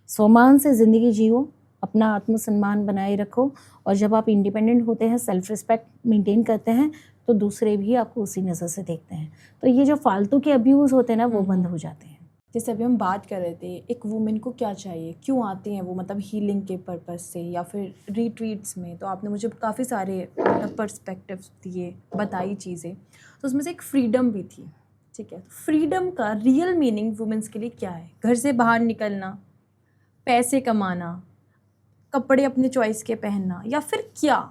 सम्मान से ज़िंदगी जियो, अपना आत्मसम्मान बनाए रखो। और जब आप इंडिपेंडेंट होते हैं, सेल्फ रिस्पेक्ट मेंटेन करते हैं, तो दूसरे भी आपको उसी नज़र से देखते हैं। तो ये जो फालतू के अब्यूज़ होते हैं ना, वो बंद हो जाते हैं। जैसे अभी हम बात कर रहे थे, एक वुमेन को क्या चाहिए, क्यों आती हैं वो, मतलब हीलिंग के पर्पस से या फिर रिट्रीट्स में, तो आपने मुझे काफ़ी सारे मतलब पर्सपेक्टिव्स दिए, बताई चीज़ें, तो उसमें से एक फ्रीडम भी थी। ठीक है, फ्रीडम का रियल मीनिंग वुमेन्स के लिए क्या है? घर से बाहर निकलना, पैसे कमाना, कपड़े अपने चॉइस के पहनना, या फिर क्या?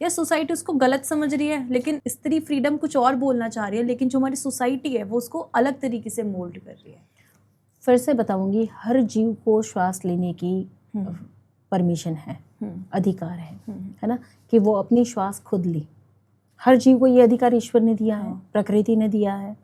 या सोसाइटी उसको गलत समझ रही है, लेकिन स्त्री फ्रीडम कुछ और बोलना चाह रही है, लेकिन जो हमारी सोसाइटी है वो उसको अलग तरीके से मोल्ड कर रही है। फिर से बताऊंगी, हर जीव को श्वास लेने की परमिशन है, अधिकार है ना, कि वो अपनी श्वास खुद ले। हर जीव को ये अधिकार ईश्वर ने दिया है, प्रकृति ने दिया है।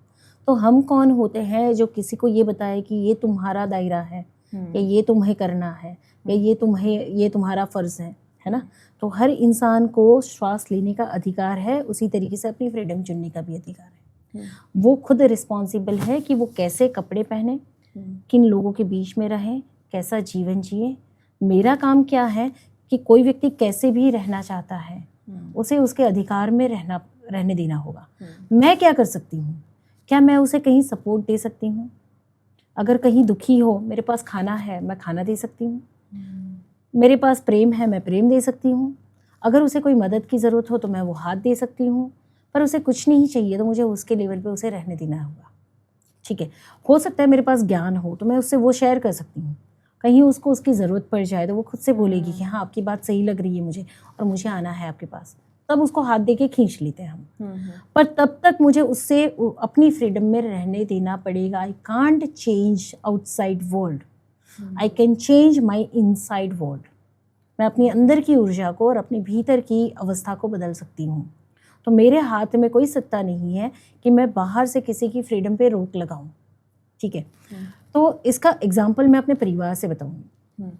तो हम कौन होते हैं जो किसी को ये बताए कि ये तुम्हारा दायरा है, या ये तुम्हें करना है, या ये तुम्हारा फर्ज है ना। तो हर इंसान को श्वास लेने का अधिकार है, उसी तरीके से अपनी फ्रीडम चुनने का भी अधिकार है। वो खुद रिस्पॉन्सिबल है कि वो कैसे कपड़े पहने, किन लोगों के बीच में रहें, कैसा जीवन जिए। मेरा काम क्या है कि कोई व्यक्ति कैसे भी रहना चाहता है, उसे उसके अधिकार में रहने देना होगा। मैं क्या कर सकती हूँ? क्या मैं उसे कहीं सपोर्ट दे सकती हूँ? अगर कहीं दुखी हो, मेरे पास खाना है, मैं खाना दे सकती हूँ। मेरे पास प्रेम है, मैं प्रेम दे सकती हूँ। अगर उसे कोई मदद की ज़रूरत हो तो मैं वो हाथ दे सकती हूँ। पर उसे कुछ नहीं चाहिए तो मुझे उसके लेवल पे उसे रहने देना होगा। ठीक है, हो सकता है मेरे पास ज्ञान हो तो मैं उससे वो शेयर कर सकती हूँ। कहीं उसको उसकी ज़रूरत पड़ जाए तो वो खुद से बोलेगी कि हाँ, आपकी बात सही लग रही है मुझे और मुझे आना है आपके पास, तब उसको हाथ दे के खींच लेते हैं हम। पर तब तक मुझे उससे अपनी फ्रीडम में रहने देना पड़ेगा। I can't change outside world, I can change my inside world. मैं अपनी अंदर की ऊर्जा को और अपने भीतर की अवस्था को बदल सकती हूँ। तो मेरे हाथ में कोई सत्ता नहीं है कि मैं बाहर से किसी की फ्रीडम पे रोक लगाऊं। ठीक है, तो इसका एग्जाम्पल मैं अपने परिवार से बताऊंगी।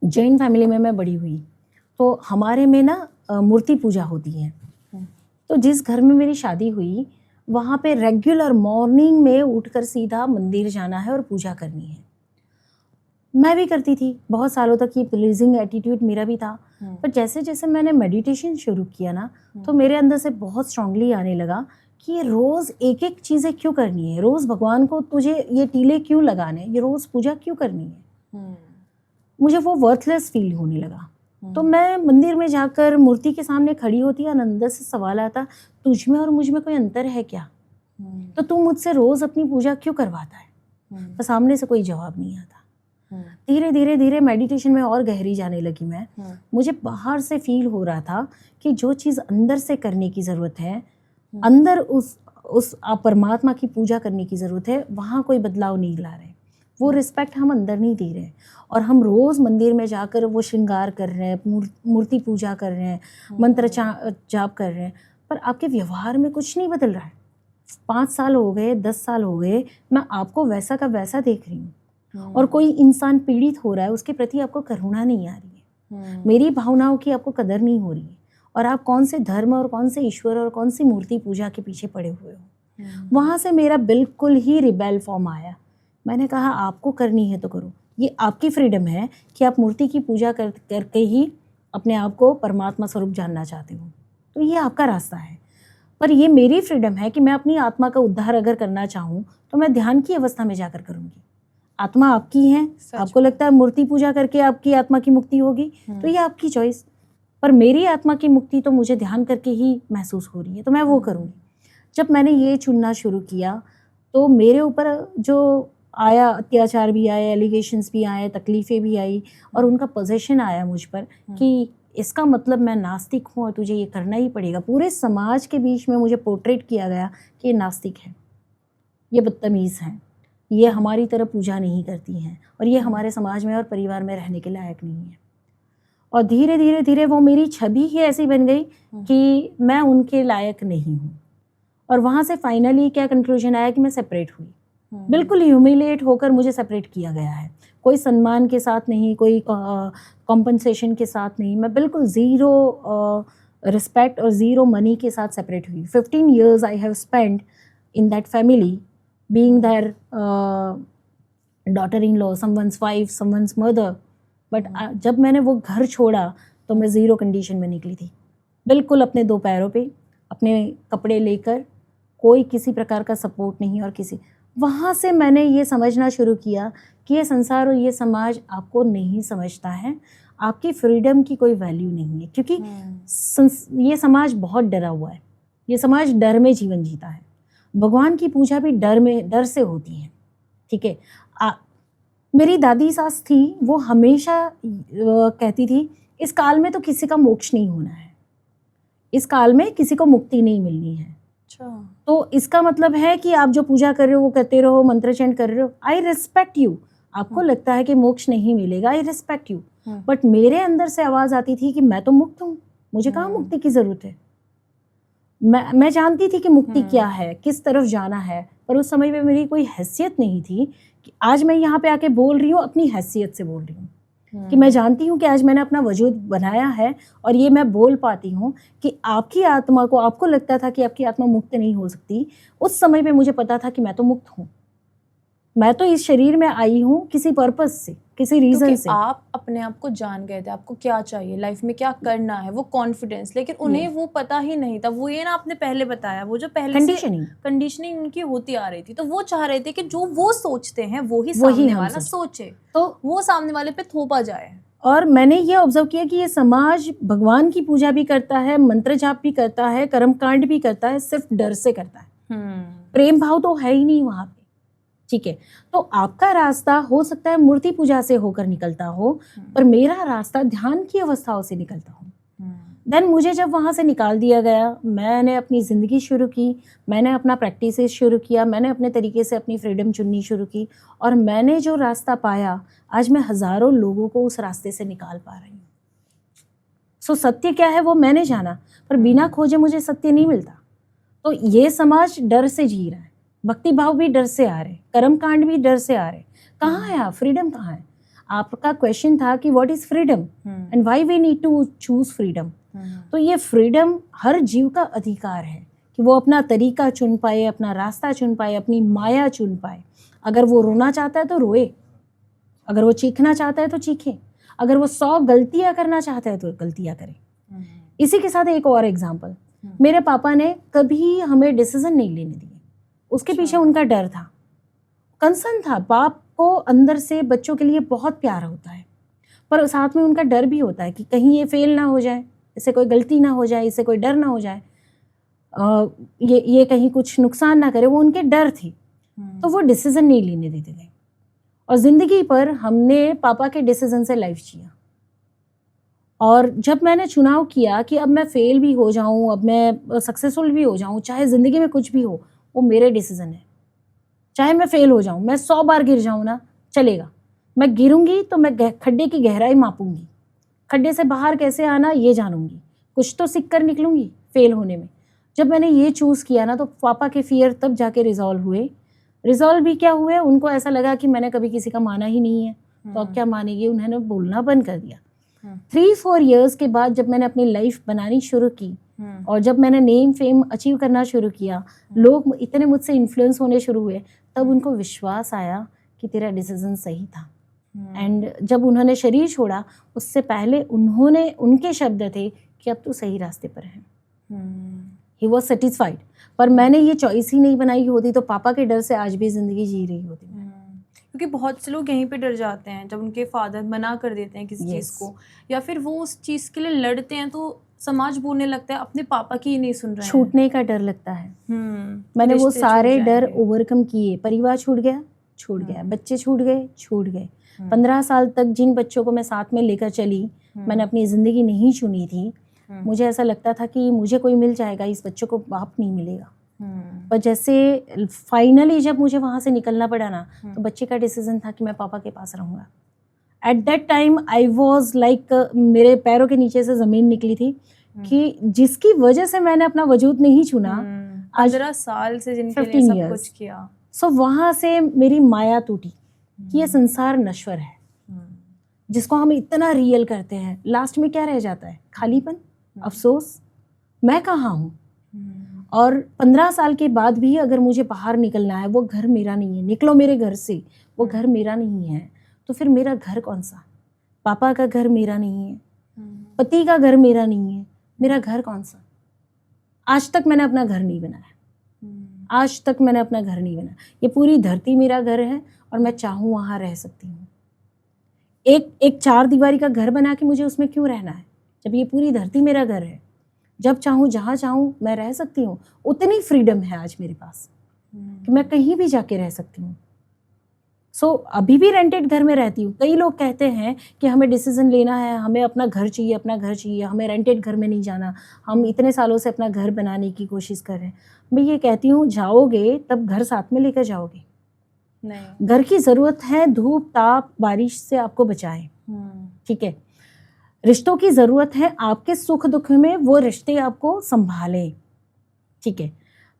जैन फैमिली में मैं बड़ी हुई, तो हमारे में ना मूर्ति पूजा होती है। तो जिस घर में मेरी शादी हुई वहाँ पे रेगुलर मॉर्निंग में उठकर सीधा मंदिर जाना है और पूजा करनी है। मैं भी करती थी बहुत सालों तक, ये प्लीजिंग एटीट्यूड मेरा भी था। पर जैसे जैसे मैंने मेडिटेशन शुरू किया ना, तो मेरे अंदर से बहुत स्ट्रांगली आने लगा कि ये रोज़ एक एक चीज़ें क्यों करनी है, रोज़ भगवान को तुझे ये टीले क्यों लगाने, ये रोज़ पूजा क्यों करनी है। मुझे वो वर्थलेस फील होने लगा। तो मैं मंदिर में जाकर मूर्ति के सामने खड़ी होती और अंदर से सवाल आता, तुझ में और मुझ में कोई अंतर है क्या? तो तू मुझसे रोज़ अपनी पूजा क्यों करवाता है? तो सामने से कोई जवाब नहीं आता। धीरे धीरे धीरे मेडिटेशन में और गहरी जाने लगी मैं। मुझे बाहर से फील हो रहा था कि जो चीज़ अंदर से करने की ज़रूरत है, अंदर उस परमात्मा की पूजा करने की ज़रूरत है, वहाँ कोई बदलाव नहीं ला रहे। वो रिस्पेक्ट हम अंदर नहीं दे रहे, और हम रोज़ मंदिर में जाकर वो श्रृंगार कर रहे हैं, मूर्ति पूजा कर रहे हैं, मंत्र जाप कर रहे हैं, पर आपके व्यवहार में कुछ नहीं बदल रहा है। 5 साल हो गए, 10 साल हो गए, मैं आपको वैसा का वैसा देख रही हूँ, और कोई इंसान पीड़ित हो रहा है, उसके प्रति आपको करुणा नहीं आ रही है। मेरी भावनाओं की आपको कदर नहीं हो रही है, और आप कौन से धर्म और कौन से ईश्वर और कौन सी मूर्ति पूजा के पीछे पड़े हुए हो। वहाँ से मेरा बिल्कुल ही रिबेल फॉर्म आया। मैंने कहा आपको करनी है तो करो, ये आपकी फ्रीडम है कि आप मूर्ति की पूजा करके ही अपने आप को परमात्मा स्वरूप जानना चाहते हो, तो ये आपका रास्ता है। पर ये मेरी फ्रीडम है कि मैं अपनी आत्मा का उद्धार अगर करना चाहूँ तो मैं ध्यान की अवस्था में जाकर करूँगी। आत्मा आपकी है, आपको लगता है मूर्ति पूजा करके आपकी आत्मा की मुक्ति होगी, तो ये आपकी चॉइस। पर मेरी आत्मा की मुक्ति तो मुझे ध्यान करके ही महसूस हो रही है, तो मैं वो करूँगी। जब मैंने ये चुनना शुरू किया तो मेरे ऊपर जो आया, अत्याचार भी आए, एलिगेशंस भी आए, तकलीफ़ें भी आई, और उनका पोजेशन आया मुझ पर कि इसका मतलब मैं नास्तिक हूँ और तुझे ये करना ही पड़ेगा। पूरे समाज के बीच में मुझे पोर्ट्रेट किया गया कि ये नास्तिक है, ये बदतमीज़ हैं, ये हमारी तरह पूजा नहीं करती हैं, और ये हमारे समाज में और परिवार में रहने के लायक नहीं है। और धीरे धीरे धीरे वो मेरी छवि ही ऐसी बन गई कि मैं उनके लायक नहीं हूँ। और वहाँ से फाइनली क्या कंक्लूजन आया कि मैं सेपरेट हुई। बिल्कुल ह्यूमिलिएट होकर मुझे सेपरेट किया गया है, कोई सम्मान के साथ नहीं, कोई कॉम्पनसेशन के साथ नहीं, मैं बिल्कुल ज़ीरो रिस्पेक्ट और ज़ीरो मनी के साथ सेपरेट हुई। 15 years I have spend in that family, being their daughter-in-law, someone's wife, someone's mother, but जब मैंने वो घर छोड़ा तो मैं ज़ीरो कंडीशन में निकली थी, बिल्कुल अपने 2 पैरों पे, अपने कपड़े लेकर, कोई किसी प्रकार का सपोर्ट नहीं, और किसी वहाँ से मैंने ये समझना शुरू किया कि ये संसार और ये समाज आपको नहीं समझता है, आपकी फ्रीडम की कोई वैल्यू नहीं है, क्योंकि ये समाज बहुत डरा हुआ है, ये समाज डर में जीवन जीता है। भगवान की पूजा भी डर से होती है, ठीक है। मेरी दादी सास थी, वो हमेशा कहती थी इस काल में तो किसी का मोक्ष नहीं होना है, इस काल में किसी को मुक्ति नहीं मिलनी है। तो इसका मतलब है कि आप जो पूजा कर रहे हो वो करते रहो, मंत्र चैंट कर रहे हो, आई रिस्पेक्ट यू। आपको लगता है कि मोक्ष नहीं मिलेगा, आई रिस्पेक्ट यू, बट मेरे अंदर से आवाज आती थी कि मैं तो मुक्त हूँ, मुझे कहाँ मुक्ति की जरूरत है। मैं जानती थी कि मुक्ति क्या है, किस तरफ जाना है, पर उस समय में मेरी कोई हैसियत नहीं थी कि आज मैं यहाँ पे आके बोल रही हूँ, अपनी हैसियत से बोल रही हूँ कि मैं जानती हूँ कि आज मैंने अपना वजूद बनाया है और ये मैं बोल पाती हूँ कि आपकी आत्मा को, आपको लगता था कि आपकी आत्मा मुक्त नहीं हो सकती, उस समय पे मुझे पता था कि मैं तो मुक्त हूँ। मैं तो इस शरीर में आई हूँ किसी पर्पस से, किसी रीजन से। आप अपने आप को जान गए थे, आपको क्या चाहिए लाइफ में, क्या करना है, वो कॉन्फिडेंस, लेकिन उन्हें वो पता ही नहीं था। वो ये ना आपने पहले बताया, वो जो पहले कंडीशनिंग उनकी होती आ रही थी, तो वो चाह रहे थे कि जो वो सोचते हैं वो ही सामने वाला सोचे, तो वो सामने वाले पे थोपा जाए। और मैंने ये ऑब्जर्व किया कि ये समाज भगवान की पूजा भी करता है, मंत्र जाप भी करता है, कर्मकांड भी करता है, सिर्फ डर से करता है। प्रेम भाव तो है ही नहीं वहां पे, ठीक है। तो आपका रास्ता हो सकता है मूर्ति पूजा से होकर निकलता हो, पर मेरा रास्ता ध्यान की अवस्थाओं से निकलता हो। देन मुझे जब वहाँ से निकाल दिया गया, मैंने अपनी ज़िंदगी शुरू की, मैंने अपना प्रैक्टिस शुरू किया, मैंने अपने तरीके से अपनी फ्रीडम चुननी शुरू की, और मैंने जो रास्ता पाया, आज मैं हज़ारों लोगों को उस रास्ते से निकाल पा रही हूँ। सो सत्य क्या है वो मैंने जाना, पर बिना खोजे मुझे सत्य नहीं मिलता। तो ये समाज डर से जी रहा है, भक्ति भाव भी डर से आ रहे, कर्म कांड भी डर से आ रहे। कहाँ है आप, फ्रीडम कहाँ है? आपका क्वेश्चन था कि what is freedom and why we need to choose freedom. तो ये फ्रीडम हर जीव का अधिकार है कि वो अपना तरीका चुन पाए, अपना रास्ता चुन पाए, अपनी माया चुन पाए। अगर वो रोना चाहता है तो रोए, अगर वो चीखना चाहता है तो चीखे, अगर वो 100 गलतियां करना चाहता है तो गलतियां करे। इसी के साथ एक और एग्जाम्पल, मेरे पापा ने कभी हमें डिसीजन नहीं लेने दिए, उसके पीछे उनका डर था, कंसर्न था। बाप को अंदर से बच्चों के लिए बहुत प्यार होता है, पर साथ में उनका डर भी होता है कि कहीं ये फेल ना हो जाए, इससे कोई गलती ना हो जाए, इससे कोई डर ना हो जाए, ये कहीं कुछ नुकसान ना करे, वो उनके डर थे। तो वो डिसीजन नहीं लेने देते थे, और ज़िंदगी पर हमने पापा के डिसीजन से लाइफ जिया। और जब मैंने चुनाव किया कि अब मैं फेल भी हो जाऊं, अब मैं सक्सेसफुल भी हो जाऊं, चाहे ज़िंदगी में कुछ भी हो, वो मेरे डिसीजन है। चाहे मैं फेल हो जाऊं, मैं 100 बार गिर जाऊं ना, चलेगा। मैं गिरूंगी तो मैं खड्डे की गहराई मापूंगी, खड्डे से बाहर कैसे आना ये जानूंगी, कुछ तो सीख कर निकलूंगी फेल होने में। जब मैंने ये चूज़ किया ना, तो पापा के फियर तब जाके रिजॉल्व हुए। रिजॉल्व भी क्या हुए, उनको ऐसा लगा कि मैंने कभी किसी का माना ही नहीं है, तो अब क्या मानेगी, उन्होंने बोलना बंद कर दिया। 3-4 इयर्स के बाद जब मैंने अपनी लाइफ बनानी शुरू की और जब मैंने नेम फेम अचीव करना शुरू किया, लोग इतने मुझसे इन्फ्लुएंस होने शुरू हुए, तब उनको विश्वास आया कि तेरा डिसीजन सही था। एंड जब उन्होंने शरीर छोड़ा, उससे पहले उनके शब्द थे कि अब तू सही रास्ते पर है। He was satisfied. पर मैंने ये चॉइस ही नहीं बनाई होती तो पापा के डर से आज भी जिंदगी जी रही होती। क्योंकि बहुत से लोग यहीं पे डर जाते हैं जब उनके फादर मना कर देते हैं किसी चीज़ को, या फिर वो उस चीज़ के लिए लड़ते हैं तो समाज बोलने लगता है अपने पापा की ही नहीं सुन रहे हैं, छूटने का डर लगता है। मैंने वो सारे डर ओवरकम किए। परिवार छूट गया, बच्चे छूट गए। 15 साल तक जिन बच्चों को मैं साथ में लेकर चली, मैंने अपनी ज़िंदगी नहीं चुनी थी। मुझे ऐसा लगता था कि मुझे कोई मिल जाएगा, इस बच्चों को बाप नहीं मिलेगा। पर जैसे फाइनली जब मुझे वहाँ से निकलना पड़ा ना, तो बच्चे का डिसीजन था कि मैं पापा के पास रहूँगा। At that time I was like, मेरे पैरों के नीचे से ज़मीन निकली थी कि जिसकी वजह से मैंने अपना वजूद नहीं चुना, 15 साल से जिनके लिए सब कुछ किया। सो वहाँ से मेरी माया टूटी कि ये संसार नश्वर है, जिसको हम इतना रियल करते हैं, लास्ट में क्या रह जाता है? खालीपन, अफसोस, मैं कहाँ हूँ। और 15 साल के बाद भी अगर मुझे बाहर निकलना है, वो घर मेरा नहीं है, निकलो मेरे घर से, वो घर मेरा नहीं है, तो फिर मेरा घर कौन सा? पापा का घर मेरा नहीं है, पति का घर मेरा नहीं है, मेरा घर कौन सा? आज तक मैंने अपना घर नहीं बनाया, आज तक मैंने अपना घर नहीं बनाया। ये पूरी धरती मेरा घर है और मैं चाहूँ वहाँ रह सकती हूँ। एक 4 दीवारी का घर बना के मुझे उसमें क्यों रहना है, जब ये पूरी धरती मेरा घर है। जब चाहूँ जहाँ चाहूँ मैं रह सकती हूँ। उतनी फ्रीडम है आज मेरे पास कि मैं कहीं भी जाके रह सकती हूँ। अभी भी रेंटेड घर में रहती हूँ। कई लोग कहते हैं कि हमें डिसीजन लेना है, हमें अपना घर चाहिए, हमें रेंटेड घर में नहीं जाना, हम इतने सालों से अपना घर बनाने की कोशिश कर रहे हैं। मैं ये कहती हूँ, जाओगे तब घर साथ में लेकर जाओगे। नहीं, घर की ज़रूरत है धूप ताप बारिश से आपको बचाए, ठीक है। रिश्तों की ज़रूरत है आपके सुख दुख में वो रिश्ते आपको संभालें, ठीक है।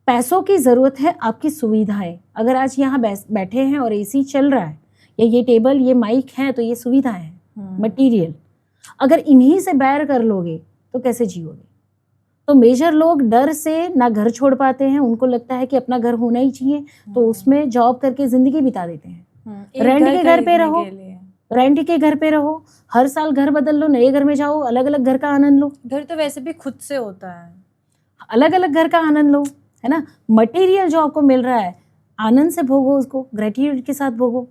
पैसों की ज़रूरत है आपकी सुविधाएं। अगर आज यहाँ बैठे हैं और एसी चल रहा है, या ये टेबल ये माइक है, तो ये सुविधाएं हैं, मटेरियल। अगर इन्हीं से बैर कर लोगे तो कैसे जियोगे। तो मेजर लोग डर से ना घर छोड़ पाते हैं। उनको लगता है कि अपना घर होना ही चाहिए, तो उसमें जॉब करके ज़िंदगी बिता देते हैं। रेंट के घर पे रहो, रेंट के घर पे रहो, हर साल घर बदल लो, नए घर में जाओ, अलग अलग घर का आनंद लो। घर तो वैसे भी खुद से होता है, अलग अलग घर का आनंद लो, है ना। मटेरियल जो आपको मिल रहा है आनंद से भोगो, उसको ग्रेटिट्यूड के साथ भोगो।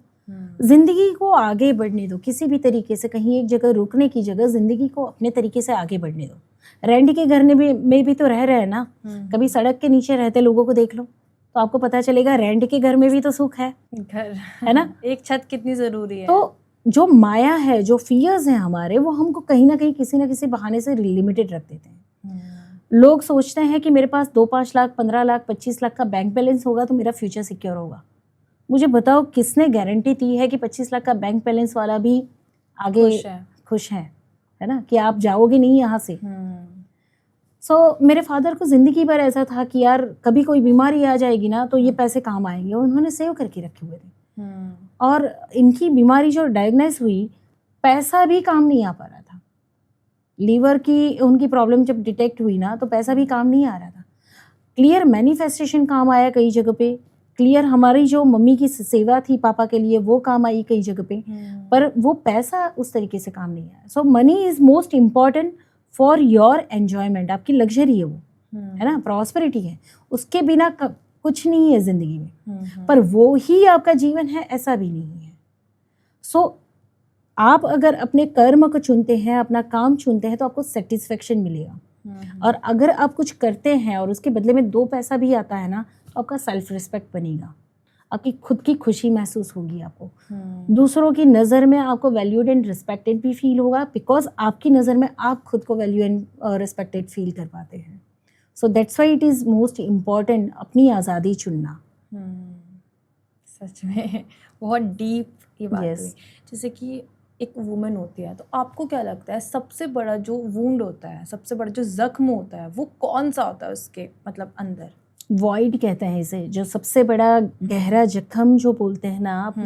जिंदगी को आगे बढ़ने दो किसी भी तरीके से। कहीं एक जगह रुकने की जगह जिंदगी को अपने तरीके से आगे बढ़ने दो। रेंट के घर में भी तो रह रहे हैं ना। कभी सड़क के नीचे रहते लोगों को देख लो तो आपको पता चलेगा रेंट के घर में भी तो सुख है, घर है ना। एक छत कितनी जरूरी है। तो जो माया है, जो फियर्स हैं हमारे, वो हमको कहीं ना कहीं किसी ना किसी बहाने से लिमिटेड रख देते हैं। लोग सोचते हैं कि मेरे पास 2-5 लाख 15 लाख 25 लाख का बैंक बैलेंस होगा तो मेरा फ्यूचर सिक्योर होगा। मुझे बताओ किसने गारंटी दी है कि 25 लाख का बैंक बैलेंस वाला भी आगे खुश है ना, कि आप जाओगे नहीं यहाँ से। मेरे फादर को जिंदगी भर ऐसा था कि यार कभी कोई बीमारी आ जाएगी ना तो ये पैसे काम आएंगे। उन्होंने सेव करके रखे हुए थे। और इनकी बीमारी जो डायग्नोस हुई, पैसा भी काम नहीं आ पा रहा था। लीवर की उनकी प्रॉब्लम जब डिटेक्ट हुई ना तो पैसा भी काम नहीं आ रहा था। क्लियर मैनिफेस्टेशन काम आया कई जगह पे, क्लियर हमारी जो मम्मी की सेवा थी पापा के लिए वो काम आई कई जगह पे, पर वो पैसा उस तरीके से काम नहीं आया। Money is most important for your enjoyment. आपकी लग्जरी है वो, है ना, प्रॉस्पेरिटी है, उसके बिना कुछ नहीं है जिंदगी में। पर वो ही आपका जीवन है ऐसा भी नहीं है। आप अगर अपने कर्म को चुनते हैं, अपना काम चुनते हैं, तो आपको सेटिस्फेक्शन मिलेगा। और अगर आप कुछ करते हैं और उसके बदले में 2 पैसा भी आता है ना, तो आपका सेल्फ रिस्पेक्ट बनेगा, आपकी खुद की खुशी महसूस होगी आपको। दूसरों की नज़र में आपको वैल्यूड एंड रिस्पेक्टेड भी फील होगा, बिकॉज आपकी नज़र में आप खुद को वैल्यू एंड रिस्पेक्टेड फील कर पाते हैं। That's why it is most important अपनी आज़ादी चुनना। सच में बहुत डीप ये बात हुई। जैसे कि एक वुमेन होती है, तो आपको क्या लगता है सबसे बड़ा जो वुंड होता है, सबसे बड़ा जो जख्म होता है, वो कौन सा होता है उसके मतलब अंदर? वॉइड कहते हैं इसे, जो सबसे बड़ा गहरा जख्म जो बोलते हैं ना आप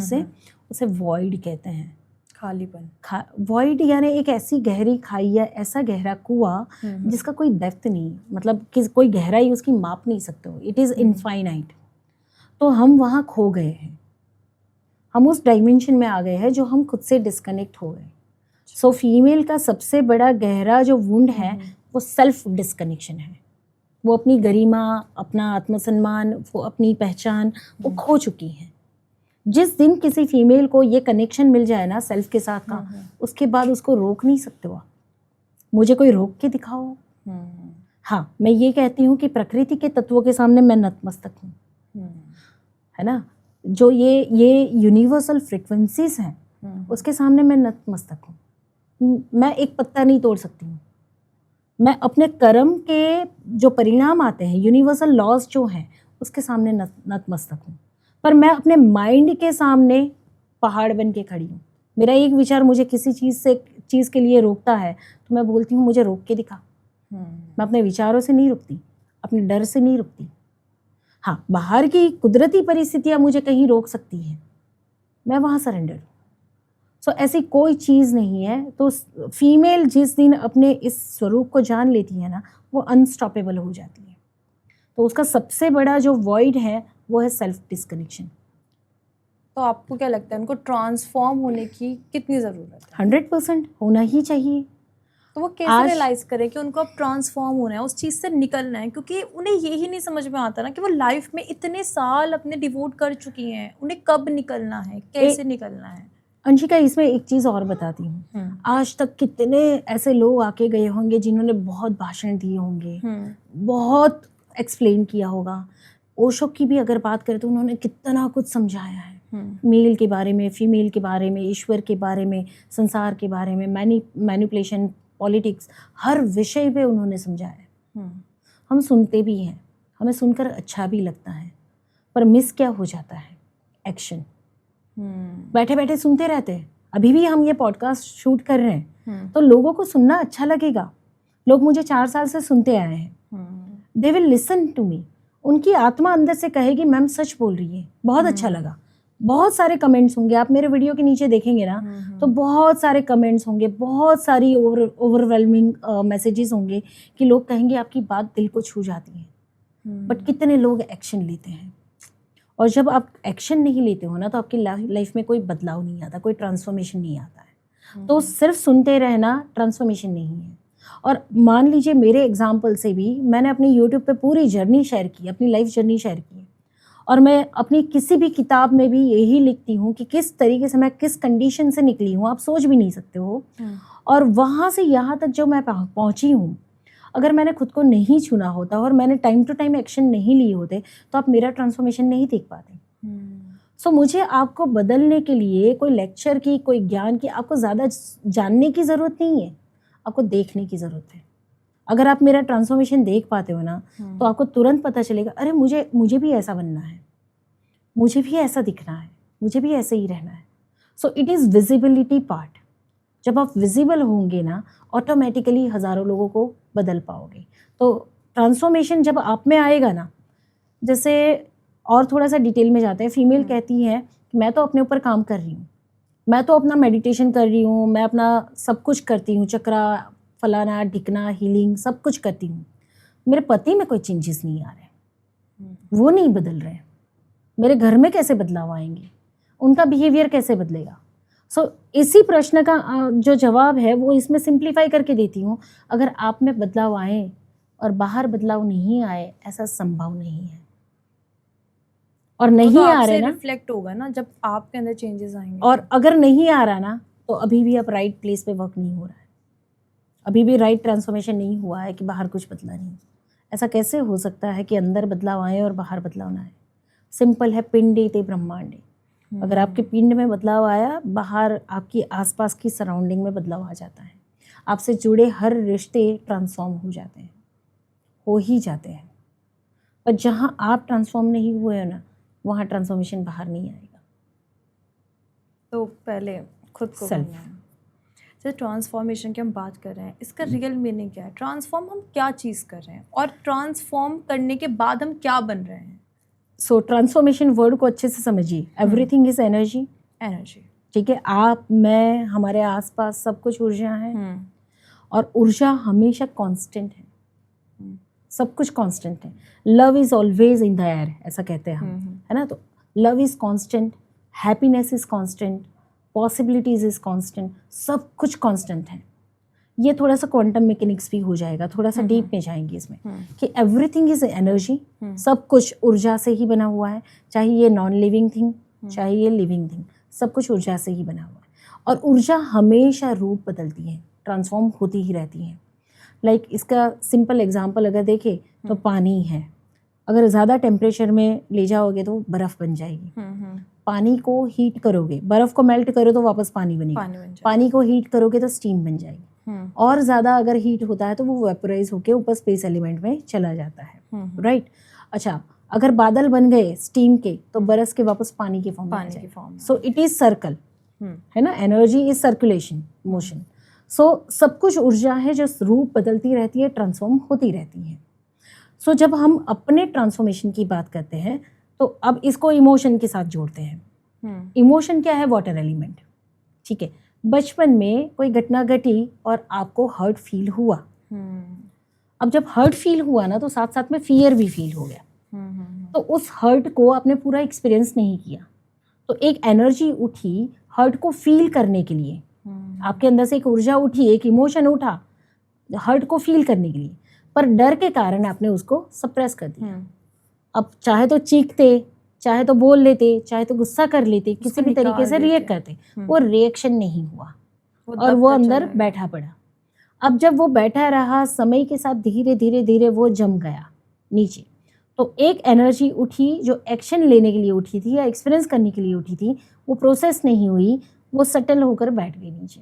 उसे वॉइड कहते हैं। खालीपन, वॉइड यानी एक ऐसी गहरी खाई या ऐसा गहरा कुआं जिसका कोई डेप्थ नहीं, मतलब कोई गहराई उसकी माप नहीं सकते हो। It is infinite. तो हम वहाँ खो गए हैं, हम उस डायमेंशन में आ गए हैं जो हम खुद से डिस्कनेक्ट हो गए। फीमेल का सबसे बड़ा गहरा जो वुंड है वो सेल्फ डिस्कनेक्शन है। वो अपनी गरिमा, अपना आत्मसम्मान, वो अपनी पहचान वो खो चुकी हैं। जिस दिन किसी फीमेल को ये कनेक्शन मिल जाए ना सेल्फ के साथ का, उसके बाद उसको रोक नहीं सकते हो। मुझे कोई रोक के दिखाओ। हाँ, मैं ये कहती हूँ कि प्रकृति के तत्वों के सामने मैं नतमस्तक हूँ, है ना। जो ये यूनिवर्सल फ्रिक्वेंसीज हैं उसके सामने मैं नतमस्तक हूँ। मैं एक पत्ता नहीं तोड़ सकती हूँ। मैं अपने कर्म के जो परिणाम आते हैं, यूनिवर्सल लॉज जो हैं, उसके सामने नतमस्तक हूँ। पर मैं अपने माइंड के सामने पहाड़ बन के खड़ी हूँ। मेरा एक विचार मुझे किसी चीज़ के लिए रोकता है तो मैं बोलती हूँ मुझे रोक के दिखा। मैं अपने विचारों से नहीं रुकती, अपने डर से नहीं रुकती। हाँ, बाहर की कुदरती परिस्थितियाँ मुझे कहीं रोक सकती हैं, मैं वहाँ सरेंडर हूँ। ऐसी कोई चीज़ नहीं है। तो फीमेल जिस दिन अपने इस स्वरूप को जान लेती है ना, वो अनस्टॉपेबल हो जाती है। तो उसका सबसे बड़ा जो वॉइड है वो है सेल्फ डिस्कनेक्शन। तो आपको क्या लगता है उनको ट्रांसफॉर्म होने की कितनी ज़रूरत है? 100% होना ही चाहिए। तो वो कैसे रियलाइज करें कि उनको अब ट्रांसफॉर्म होना है, उस चीज़ से निकलना है, क्योंकि उन्हें यही नहीं समझ में आता ना कि वो लाइफ में इतने साल अपने डिवोट कर चुकी हैं, उन्हें कब निकलना है, कैसे निकलना है। अंशिका, इसमें एक चीज़ और बताती हूँ, आज तक कितने ऐसे लोग आके गए होंगे जिन्होंने बहुत भाषण दिए होंगे, बहुत एक्सप्लेन किया होगा। ओशो की भी अगर बात करें तो उन्होंने कितना कुछ समझाया है, मेल के बारे में, फीमेल के बारे में, ईश्वर के बारे में, संसार के बारे में, मैनिपुलेशन, पॉलिटिक्स, हर विषय पे उन्होंने समझाया। हम सुनते भी हैं, हमें सुनकर अच्छा भी लगता है, पर मिस क्या हो जाता है? एक्शन। बैठे बैठे सुनते रहते हैं। अभी भी हम ये पॉडकास्ट शूट कर रहे हैं तो लोगों को सुनना अच्छा लगेगा। लोग मुझे 4 साल से सुनते आए हैं, they will listen to me. उनकी आत्मा अंदर से कहेगी मैम सच बोल रही है, बहुत अच्छा लगा। बहुत सारे कमेंट्स होंगे, आप मेरे वीडियो के नीचे देखेंगे ना तो बहुत सारे कमेंट्स होंगे, बहुत सारी ओवरवेलमिंग मैसेजेस होंगे कि लोग कहेंगे आपकी बात दिल को छू जाती है। बट कितने लोग एक्शन लेते हैं? और जब आप एक्शन नहीं लेते हो ना तो आपकी लाइफ में कोई बदलाव नहीं आता, कोई ट्रांसफॉर्मेशन नहीं आता है। तो सिर्फ सुनते रहना ट्रांसफॉर्मेशन नहीं है। और मान लीजिए मेरे एग्जाम्पल से भी मैंने अपनी यूट्यूब पे पूरी जर्नी शेयर की, अपनी लाइफ जर्नी शेयर की, और मैं अपनी किसी भी किताब में भी यही लिखती हूँ कि किस तरीके से मैं किस कंडीशन से निकली हूँ, आप सोच भी नहीं सकते हो। और वहाँ से यहाँ तक जो मैं पहुँची हूँ, अगर मैंने खुद को नहीं चुना होता और मैंने टाइम टू टाइम एक्शन नहीं लिए होते तो आप मेरा ट्रांसफॉर्मेशन नहीं देख पाते। सो मुझे आपको बदलने के लिए कोई लेक्चर की, कोई ज्ञान की, आपको ज़्यादा जानने की ज़रूरत नहीं है, आपको देखने की ज़रूरत है। अगर आप मेरा ट्रांसफॉर्मेशन देख पाते हो ना तो आपको तुरंत पता चलेगा, अरे मुझे भी ऐसा बनना है, मुझे भी ऐसा दिखना है, मुझे भी ऐसे ही रहना है। So it is visibility part. जब आप विजिबल होंगे ना ऑटोमेटिकली हज़ारों लोगों को बदल पाओगे। तो ट्रांसफॉर्मेशन जब आप में आएगा ना, जैसे और थोड़ा सा डिटेल में जाते हैं, फीमेल कहती है कि मैं तो अपने ऊपर काम कर रही हूँ, मैं तो अपना मेडिटेशन कर रही हूँ, मैं अपना सब कुछ करती हूँ, चक्रा फलाना ढिकना हीलिंग सब कुछ करती हूँ, मेरे पति में कोई चेंजेस नहीं आ रहे, वो नहीं बदल रहे, मेरे घर में कैसे बदलाव आएंगे, उनका बिहेवियर कैसे बदलेगा। सो इसी प्रश्न का जो जवाब है वो इसमें सिंप्लीफाई करके देती हूँ। अगर आप में बदलाव आए और बाहर बदलाव नहीं आए, ऐसा संभव नहीं है। और नहीं तो आ रहे ना, रिफ्लेक्ट होगा ना जब आपके अंदर चेंजेस आएंगे। और अगर नहीं आ रहा ना तो अभी भी आप राइट प्लेस पे वर्क नहीं हो रहा है, अभी भी राइट ट्रांसफॉर्मेशन नहीं हुआ है कि बाहर कुछ बदला नहीं। ऐसा कैसे हो सकता है कि अंदर बदलाव आए और बाहर बदलाव ना आए? सिंपल है, पिंडे ते ब्रह्मांडे। अगर आपके पिंड में बदलाव आया, बाहर आपकी आसपास की सराउंडिंग में बदलाव आ जाता है। आपसे जुड़े हर रिश्ते ट्रांसफॉर्म हो जाते हैं, हो ही जाते हैं। पर जहाँ आप ट्रांसफॉर्म नहीं हुए हो ना, वहाँ ट्रांसफॉर्मेशन बाहर नहीं आएगा। तो पहले खुद को बनना है। जैसे ट्रांसफॉर्मेशन की हम बात कर रहे हैं, इसका रियल मीनिंग क्या है? ट्रांसफॉर्म हम क्या चीज़ कर रहे हैं और ट्रांसफॉर्म करने के बाद हम क्या बन रहे हैं? सो ट्रांसफॉर्मेशन वर्ड को अच्छे से समझिए। Everything is energy. एनर्जी, ठीक है। आप, मैं, हमारे आसपास सब कुछ ऊर्जा है। और ऊर्जा हमेशा कांस्टेंट है, सब कुछ कांस्टेंट है। Love is always in the air, ऐसा कहते हैं हम, है ना। तो love is constant, happiness is constant, possibilities is constant, सब कुछ कांस्टेंट है। ये थोड़ा सा क्वांटम मैकेनिक्स भी हो जाएगा, थोड़ा सा डीप में जाएंगे इसमें कि एवरीथिंग इज एनर्जी। सब कुछ ऊर्जा से ही बना हुआ है, चाहे ये नॉन लिविंग थिंग, चाहे ये लिविंग थिंग, सब कुछ ऊर्जा से ही बना हुआ है। और ऊर्जा हमेशा रूप बदलती है, ट्रांसफॉर्म होती ही रहती है। लाइक इसका सिंपल एग्जांपल अगर देखें तो पानी है, अगर ज़्यादा टेम्परेचर में ले जाओगे तो बर्फ़ बन जाएगी। पानी को हीट करोगे, बर्फ़ को मेल्ट करो तो वापस पानी बनेगा। पानी को हीट करोगे तो स्टीम बन जाएगी। और ज़्यादा अगर हीट होता है तो वो वेपोराइज होकर ऊपर स्पेस एलिमेंट में चला जाता है, राइट। अच्छा, अगर बादल बन गए स्टीम के तो बरस के वापस पानी के फॉर्म में। सो इट इज़ सर्कल, है ना। Energy is circulation, motion. So सब कुछ ऊर्जा है जो रूप बदलती रहती है, ट्रांसफॉर्म होती रहती है। सो जब हम अपने ट्रांसफॉर्मेशन की बात करते हैं तो अब इसको इमोशन के साथ जोड़ते हैं। इमोशन क्या है? वाटर एलिमेंट, ठीक है। बचपन में कोई घटना घटी और आपको हर्ट फील हुआ। अब जब हर्ट फील हुआ ना तो साथ साथ में फियर भी फील हो गया। तो उस हर्ट को आपने पूरा एक्सपीरियंस नहीं किया, तो एक एनर्जी उठी हर्ट को फील करने के लिए। आपके अंदर से एक ऊर्जा उठी, एक इमोशन उठा, हर्ट को फील करने के लिए, पर डर के कारण आपने उसको सप्रेस कर दिया। अब चाहे तो चीखते, चाहे तो बोल लेते, चाहे तो गुस्सा कर लेते, किसी भी तरीके से रिएक्ट करते, वो रिएक्शन नहीं हुआ और वो अंदर बैठा पड़ा। अब जब वो बैठा रहा, समय के साथ धीरे धीरे धीरे वो जम गया नीचे, तो एक एनर्जी उठी जो एक्शन लेने के लिए उठी थी या एक्सपीरियंस करने के लिए उठी थी, वो प्रोसेस नहीं हुई, वो सेटल होकर बैठ गई नीचे।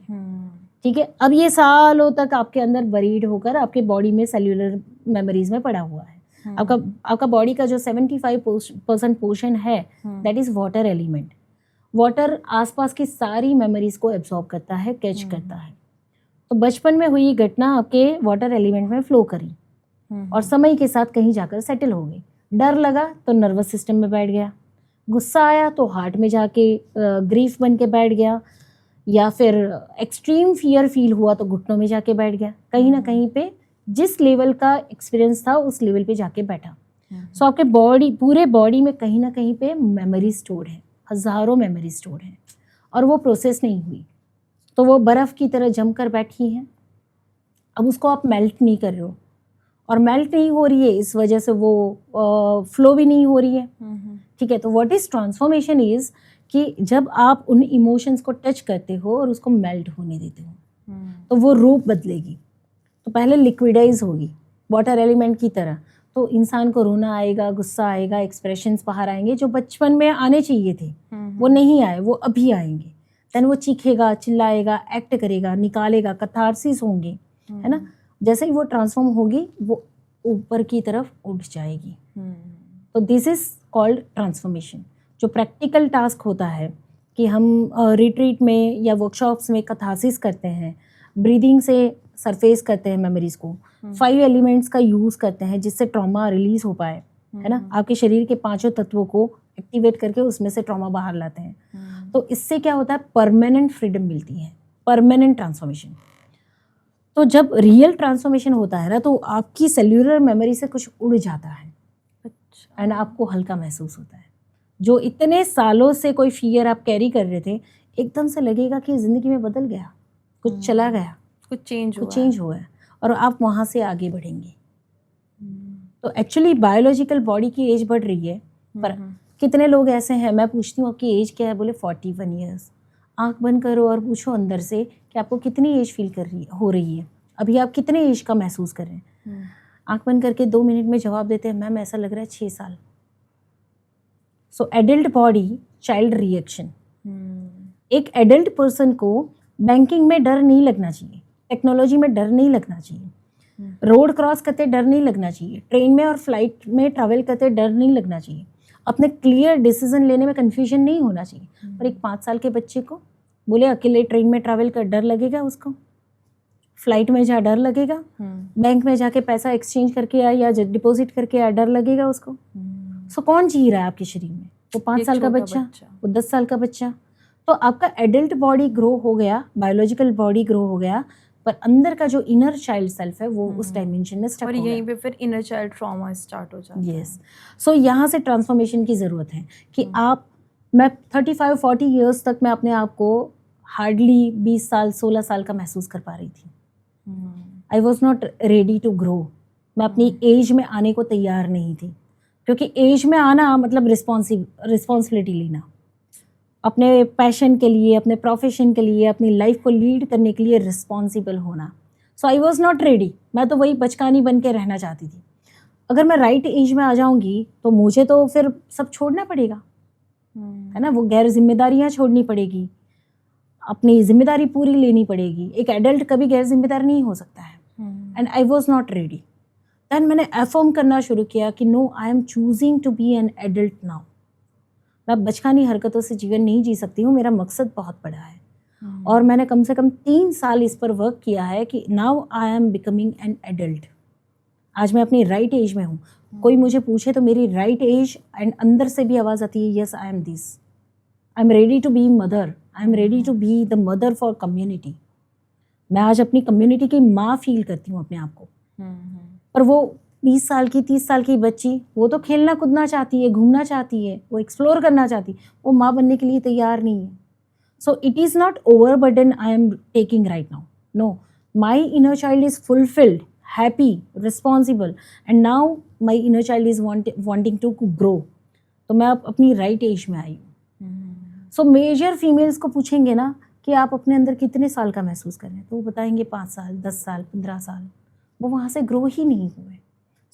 ठीक है, अब ये सालों तक आपके अंदर बरीड होकर आपके बॉडी में सेल्यूलर मेमोरीज में पड़ा हुआ है। आपका बॉडी का जो 75% पोर्शन है that is water element. Water आसपास की सारी मेमोरीज को एब्जॉर्ब करता है, कैच करता है। तो बचपन में हुई घटना आपके वाटर एलिमेंट में फ्लो करी और समय के साथ कहीं जाकर सेटल हो गई। डर लगा तो नर्वस सिस्टम में बैठ गया, गुस्सा आया तो हार्ट में जाके ग्रीफ बन के बैठ गया, या फिर एक्सट्रीम फियर फील हुआ तो घुटनों में जाके बैठ गया। कहीं ना कहीं पे जिस लेवल का एक्सपीरियंस था उस लेवल पे जाके बैठा। सो आपके पूरे बॉडी में कहीं ना कहीं पे मेमोरी स्टोर है, हज़ारों मेमोरी स्टोर है और वो प्रोसेस नहीं हुई, तो वो बर्फ़ की तरह जम कर बैठी हैं। अब उसको आप मेल्ट नहीं कर रहे हो और मेल्ट नहीं हो रही है, इस वजह से वो फ्लो भी नहीं हो रही है। ठीक है, तो व्हाट इज़ ट्रांसफॉर्मेशन इज़ कि जब आप उन इमोशंस को टच करते हो और उसको मेल्ट होने देते हो तो वो रूप बदलेगी। तो पहले लिक्विडाइज होगी वाटर एलिमेंट की तरह, तो इंसान को रोना आएगा, गुस्सा आएगा, एक्सप्रेशंस बाहर आएंगे जो बचपन में आने चाहिए थे वो नहीं आए, वो अभी आएंगे। देन वो चीखेगा, चिल्लाएगा, एक्ट करेगा, निकालेगा, कथारसिस होंगे, है ना। जैसे ही वो ट्रांसफॉर्म होगी वो ऊपर की तरफ उठ जाएगी। तो दिस इज कॉल्ड ट्रांसफॉर्मेशन। जो प्रैक्टिकल टास्क होता है कि हम रिट्रीट में या वर्कशॉप्स में कथारसिस करते हैं, ब्रीदिंग से सरफेस करते हैं मेमोरीज को, 5 एलिमेंट्स का यूज़ करते हैं जिससे ट्रॉमा रिलीज हो पाए, है ना। आपके शरीर के 5 तत्वों को एक्टिवेट करके उसमें से ट्रॉमा बाहर लाते हैं। तो इससे क्या होता है, परमानेंट फ्रीडम मिलती है, परमानेंट ट्रांसफॉर्मेशन। तो जब रियल ट्रांसफॉर्मेशन होता है ना तो आपकी सेल्यूलर मेमोरी से कुछ उड़ जाता है एंड आपको हल्का महसूस होता है। जो इतने सालों से कोई फियर आप कैरी कर रहे थे, एकदम से लगेगा कि ज़िंदगी में बदल गया, कुछ चला गया, कुछ चेंज हुआ है और आप वहाँ से आगे बढ़ेंगे। तो एक्चुअली बायोलॉजिकल बॉडी की एज बढ़ रही है, पर कितने लोग ऐसे हैं, मैं पूछती हूँ आपकी एज क्या है, बोले 41 ईयर्स। आँख बंद करो और पूछो अंदर से कि आपको कितनी एज फील हो रही है, अभी आप कितने एज का महसूस कर रहे हैं। आँख बंद करके 2 मिनट में जवाब देते हैं, मैम ऐसा लग रहा है 6 साल। सो एडल्ट बॉडी, चाइल्ड रिएक्शन। एक एडल्ट पर्सन को बैंकिंग में डर नहीं लगना चाहिए, टेक्नोलॉजी में डर नहीं लगना चाहिए, रोड क्रॉस करते डर नहीं लगना चाहिए, ट्रेन में और फ्लाइट में ट्रैवल करते डर नहीं लगना चाहिए, अपने क्लियर डिसीजन लेने में कन्फ्यूजन नहीं होना चाहिए। पर एक 5 साल के बच्चे को बोले अकेले ट्रेन में ट्रैवल कर, डर लगेगा उसको, फ्लाइट में जा डर लगेगा, बैंक में जाके पैसा एक्सचेंज करके आए या डिपॉजिट करके आए डर लगेगा उसको। सो कौन जी रहा है आपके शरीर में, वो 5 साल का बच्चा, वो 10 साल का बच्चा। तो आपका एडल्ट बॉडी ग्रो हो गया, बायोलॉजिकल बॉडी ग्रो हो गया, पर अंदर का जो इनर चाइल्ड सेल्फ है वो उस डायमेंशन में स्टक हो गया। और यहीं पे फिर इनर चाइल्ड ट्रॉमा स्टार्ट हो जाता है। यस, सो यहाँ से ट्रांसफॉर्मेशन की ज़रूरत है कि मैं 35-40 ईयर्स तक मैं अपने आप को हार्डली 20 साल 16 साल का महसूस कर पा रही थी। I was not ready to grow. मैं अपनी एज में आने को तैयार नहीं थी, क्योंकि एज में आना मतलब रिस्पॉन्सिबिलिटी लेना, अपने पैशन के लिए, अपने प्रोफेशन के लिए, अपनी लाइफ को लीड करने के लिए रिस्पॉन्सिबल होना। सो आई वॉज नॉट रेडी। मैं तो वही बचकानी बन के रहना चाहती थी। अगर मैं राइट एज में आ जाऊंगी तो मुझे तो फिर सब छोड़ना पड़ेगा, है ना। वो गैर जिम्मेदारियाँ छोड़नी पड़ेगी, अपनी जिम्मेदारी पूरी लेनी पड़ेगी। एक एडल्ट कभी गैर जिम्मेदार नहीं हो सकता है। And I was not ready. Then मैंने अफर्म करना शुरू किया कि no, I am choosing to be an adult now. मैं बचकानी हरकतों से जीवन नहीं जी सकती हूँ, मेरा मकसद बहुत बड़ा है। और मैंने कम से कम 3 साल इस पर वर्क किया है कि now I am becoming an adult. आज मैं अपनी राइट एज में हूँ। कोई मुझे पूछे तो मेरी राइट एज एंड अंदर से भी आवाज़ आती है, yes I am this, I am ready to be mother, I am ready to be the mother for community. मैं आज अपनी कम्युनिटी की माँ फील करती हूँ अपने आप को। पर वो 20 साल की 30 साल की बच्ची, वो तो खेलना कूदना चाहती है, घूमना चाहती है, वो एक्सप्लोर करना चाहती है, वो माँ बनने के लिए तैयार नहीं है। So it is not over burden I am taking right now, no, my inner child is fulfilled, happy, responsible, and now my inner child is wanting to grow. तो मैं अब अपनी राइट एज में आई हूँ. सो मेजर फीमेल्स को पूछेंगे ना कि आप अपने अंदर कितने साल का महसूस कर रहे हैं, तो वो बताएंगे 5 साल, 10 साल, 15 साल. वो वहाँ से ग्रो ही नहीं हुए.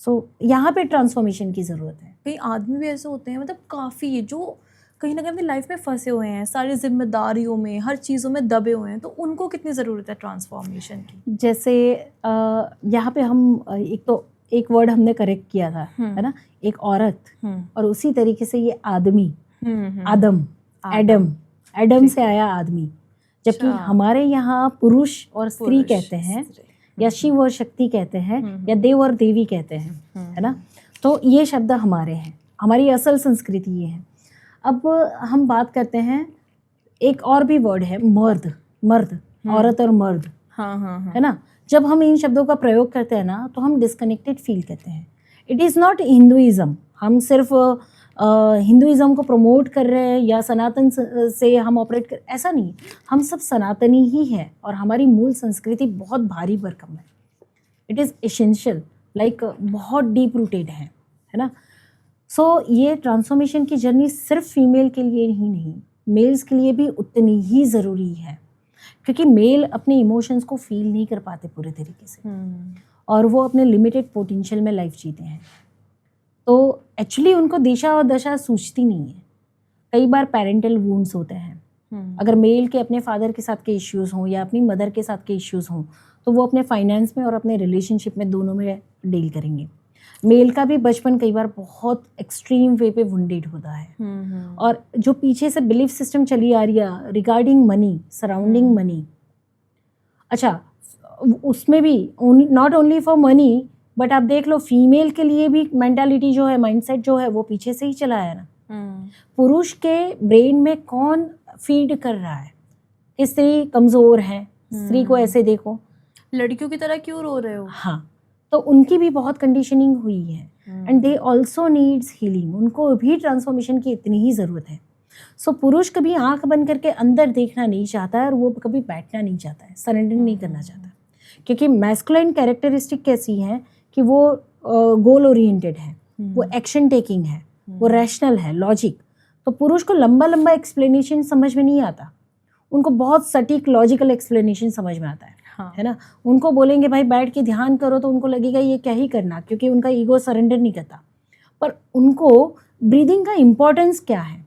सो यहाँ पे ट्रांसफॉर्मेशन की ज़रूरत है. कई आदमी भी ऐसे होते हैं, मतलब काफ़ी, जो कहीं ना कहीं अपनी लाइफ में फंसे हुए हैं, सारी जिम्मेदारियों में, हर चीज़ों में दबे हुए हैं, तो उनको कितनी ज़रूरत है ट्रांसफॉर्मेशन की? जैसे यहाँ पे हम एक वर्ड हमने करेक्ट किया था, है ना, एक औरत, और उसी तरीके से ये आदमी, आदम, एडम से आया आदमी, जबकि हमारे यहाँ पुरुष और स्त्री कहते हैं, या शिव और शक्ति कहते हैं, या देव और देवी कहते हैं, है ना. तो ये शब्द हमारे हैं, हमारी असल संस्कृति ये है. अब हम बात करते हैं, एक और भी वर्ड है मर्द, औरत और मर्द, है ना. जब हम इन शब्दों का प्रयोग करते हैं ना, तो हम डिस्कनेक्टेड फील करते हैं. इट इज़ नॉट हिंदुइज़्म, हम सिर्फ हिंदुइज़्म को प्रमोट कर रहे हैं या सनातन से हम ऑपरेट कर, ऐसा नहीं. हम सब सनातनी ही हैं और हमारी मूल संस्कृति बहुत भारी भरकम है. इट इज़ एसेंशियल, लाइक बहुत डीप रूटेड है ना. सो ये ट्रांसफॉर्मेशन की जर्नी सिर्फ फीमेल के लिए ही नहीं, मेल्स के लिए भी उतनी ही ज़रूरी है, क्योंकि मेल अपने इमोशंस को फील नहीं कर पाते पूरे तरीके से, और वो अपने लिमिटेड पोटेंशियल में लाइफ जीते हैं. तो एक्चुअली उनको दिशा और दशा सूझती नहीं है. कई बार पेरेंटल वुंड्स होते हैं. अगर मेल के अपने फादर के साथ के इश्यूज़ हों या अपनी मदर के साथ के इश्यूज़ हों, तो वो अपने फाइनेंस में और अपने रिलेशनशिप में दोनों में डील करेंगे. मेल का भी बचपन कई बार बहुत एक्सट्रीम वे पे वुंडेड होता है. और जो पीछे से बिलीफ सिस्टम चली आ रही है रिगार्डिंग मनी, सराउंडिंग मनी, अच्छा उसमें भी not only for money, but आप देख लो फीमेल के लिए भी मेंटालिटी जो है, माइंडसेट जो है, वो पीछे से ही चला है ना. पुरुष के ब्रेन में कौन फीड कर रहा है कि स्त्री कमज़ोर है, स्त्री को ऐसे देखो, लड़कियों की तरह क्यों रो रहे हो. हाँ, तो उनकी भी बहुत कंडीशनिंग हुई है, and they also needs healing. उनको भी ट्रांसफॉर्मेशन की इतनी ही ज़रूरत है. सो पुरुष कभी आंख बंद करके अंदर देखना नहीं चाहता है, और वो कभी बैठना नहीं चाहता है, सरेंडर नहीं करना चाहता, क्योंकि मैस्कुलाइन कैरेक्टरिस्टिक कैसी है कि वो गोल ओरिएंटेड है, वो एक्शन टेकिंग है, वो रैशनल है, लॉजिक. तो पुरुष को लंबा लंबा एक्सप्लेनेशन समझ में नहीं आता, उनको बहुत सटीक लॉजिकल एक्सप्लेनेशन समझ में आता है. हाँ. है ना. उनको बोलेंगे भाई बैठ के ध्यान करो, तो उनको लगेगा ये क्या ही करना, क्योंकि उनका ईगो सरेंडर नहीं करता. पर उनको ब्रीदिंग का इम्पोर्टेंस क्या है,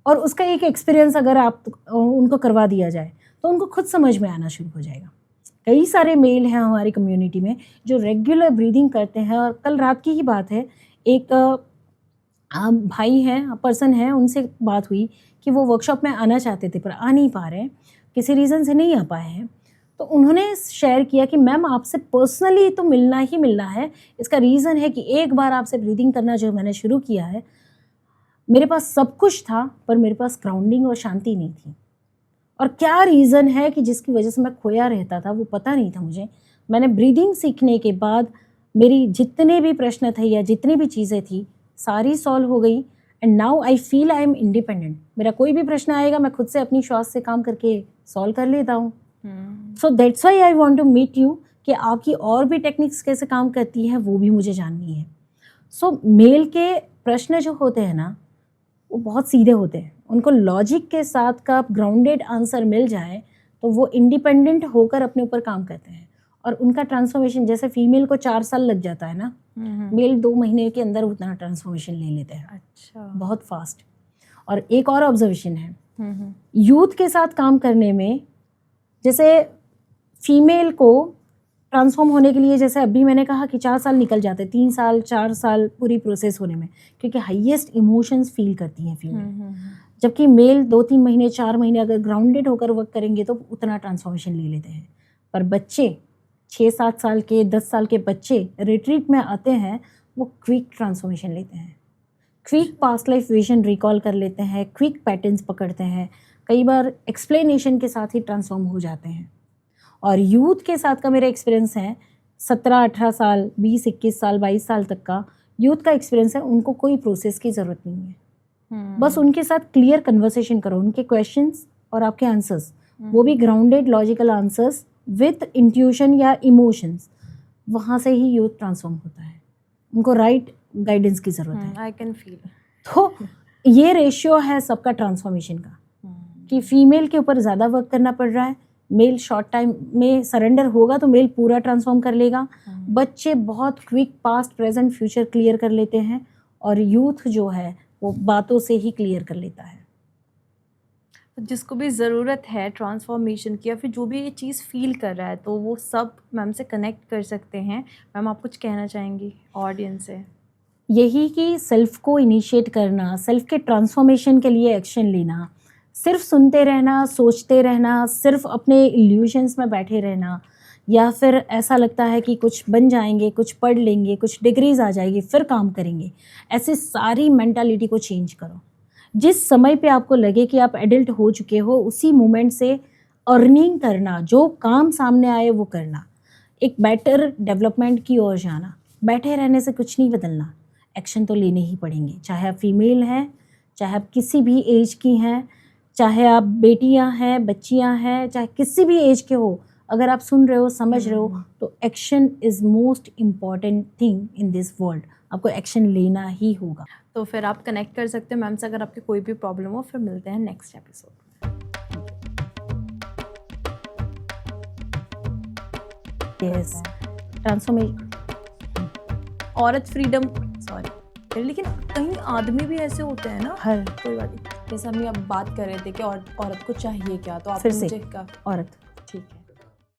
और उसका एक एक्सपीरियंस अगर आप उनको करवा दिया जाए, तो उनको खुद समझ में आना शुरू हो जाएगा. कई सारे मेल हैं हमारी कम्युनिटी में जो रेगुलर ब्रीदिंग करते हैं. और कल रात की ही बात है, एक भाई हैं, पर्सन है, उनसे बात हुई कि वो वर्कशॉप में आना चाहते थे पर आ नहीं पा रहे हैं, किसी रीज़न से नहीं आ पाए हैं. तो उन्होंने शेयर किया कि मैम आपसे पर्सनली तो मिलना ही मिलना है. इसका रीज़न है कि एक बार आपसे ब्रीदिंग करना जो मैंने शुरू किया है, मेरे पास सब कुछ था पर मेरे पास ग्राउंडिंग और शांति नहीं थी. और क्या रीज़न है कि जिसकी वजह से मैं खोया रहता था, वो पता नहीं था मुझे. मैंने ब्रीदिंग सीखने के बाद मेरी जितने भी प्रश्न थे या जितनी भी चीज़ें थी, सारी सॉल्व हो गई. And now I feel I am independent. मेरा कोई भी प्रश्न आएगा, मैं खुद से अपनी श्वास से काम करके सॉल्व कर लेता हूँ. So that's why I want to meet you, कि आपकी और भी टेक्निक्स कैसे काम करती है वो भी मुझे जाननी है. सो मेल के प्रश्न जो होते हैं ना, वो बहुत सीधे होते हैं. उनको लॉजिक के साथ का ग्राउंडेड आंसर मिल जाए तो वो इंडिपेंडेंट होकर अपने ऊपर काम करते हैं. और उनका ट्रांसफॉर्मेशन, जैसे फीमेल को 4 साल लग जाता है ना, मेल 2 महीने के अंदर उतना ट्रांसफॉर्मेशन ले लेते हैं. अच्छा, बहुत फास्ट. और एक और ऑब्जर्वेशन है, यूथ के साथ काम करने में, जैसे फीमेल को ट्रांसफॉर्म होने के लिए, जैसे अभी मैंने कहा कि 4 साल निकल जाते हैं, 3 साल 4 साल पूरी प्रोसेस होने में, क्योंकि हाईएस्ट इमोशंस फील करती हैं फीमेल. जबकि मेल 2-3 महीने 4 महीने अगर ग्राउंडेड होकर वर्क करेंगे तो उतना ट्रांसफॉर्मेशन ले लेते हैं. पर बच्चे 6-7 साल के, 10 साल के बच्चे रिट्रीट में आते हैं, वो क्विक ट्रांसफॉर्मेशन लेते हैं, quick past life vision recall कर लेते हैं, क्विक पैटर्न्स पकड़ते हैं, कई बार एक्सप्लेनेशन के साथ ही ट्रांसफॉर्म हो जाते हैं. और यूथ के साथ का मेरा एक्सपीरियंस है, 17-18 साल, 20-21 साल, 22 साल तक का यूथ का एक्सपीरियंस है. उनको कोई प्रोसेस की ज़रूरत नहीं है. बस उनके साथ क्लियर कन्वर्सेशन करो, उनके क्वेश्चंस और आपके आंसर्स, वो भी grounded logical answers with intuition या इमोशंस, वहाँ से ही यूथ ट्रांसफॉर्म होता है। उनको राइट गाइडेंस की ज़रूरत है। I can feel. तो ये रेशियो है सबका ट्रांसफॉर्मेशन का, कि फीमेल के ऊपर ज़्यादा वर्क करना पड़ रहा है, मेल शॉर्ट टाइम में सरेंडर होगा तो मेल पूरा ट्रांसफॉर्म कर लेगा। बच्चे बहुत quick past present future clear कर लेते हैं, और यूथ जो है वो बातों से ही क्लियर कर लेता है। जिसको भी ज़रूरत है ट्रांसफॉर्मेशन की, या फिर जो भी ये चीज़ फील कर रहा है, तो वो सब मैम से कनेक्ट कर सकते हैं। मैम, आप कुछ कहना चाहेंगी ऑडियंस से? यही कि सेल्फ को इनिशिएट करना, सेल्फ के ट्रांसफॉर्मेशन के लिए एक्शन लेना, सिर्फ सुनते रहना, सोचते रहना, सिर्फ अपने इल्यूशंस में बैठे रहना, या फिर ऐसा लगता है कि कुछ बन जाएंगे, कुछ पढ़ लेंगे, कुछ डिग्रीज आ जाएगी फिर काम करेंगे, ऐसी सारी मेंटालिटी को चेंज करो। जिस समय पे आपको लगे कि आप एडल्ट हो चुके हो, उसी मोमेंट से अर्निंग करना, जो काम सामने आए वो करना, एक बेटर डेवलपमेंट की ओर जाना। बैठे रहने से कुछ नहीं बदलना, एक्शन तो लेने ही पड़ेंगे। चाहे आप फीमेल हैं, चाहे आप किसी भी एज की हैं, चाहे आप बेटियां हैं, बच्चियां हैं, चाहे किसी भी एज के हो, अगर आप सुन रहे हो, समझ रहे हो, तो action is most important thing in this world. आपको एक्शन लेना ही होगा। तो फिर आप कनेक्ट कर सकते हैं मैम से अगर आपकी कोई भी प्रॉब्लम हो। फिर मिलते हैं नेक्स्ट एपिसोड में। यस, ट्रांसफॉर्मेशन, औरत फ्रीडम, सॉरी, लेकिन कहीं आदमी भी ऐसे होते हैं ना। हर कोई बात नहीं, जैसे हम ये अब बात कर रहे थे कि औरत को चाहिए क्या, तो आप फिर से मुझे औरत, ठीक है।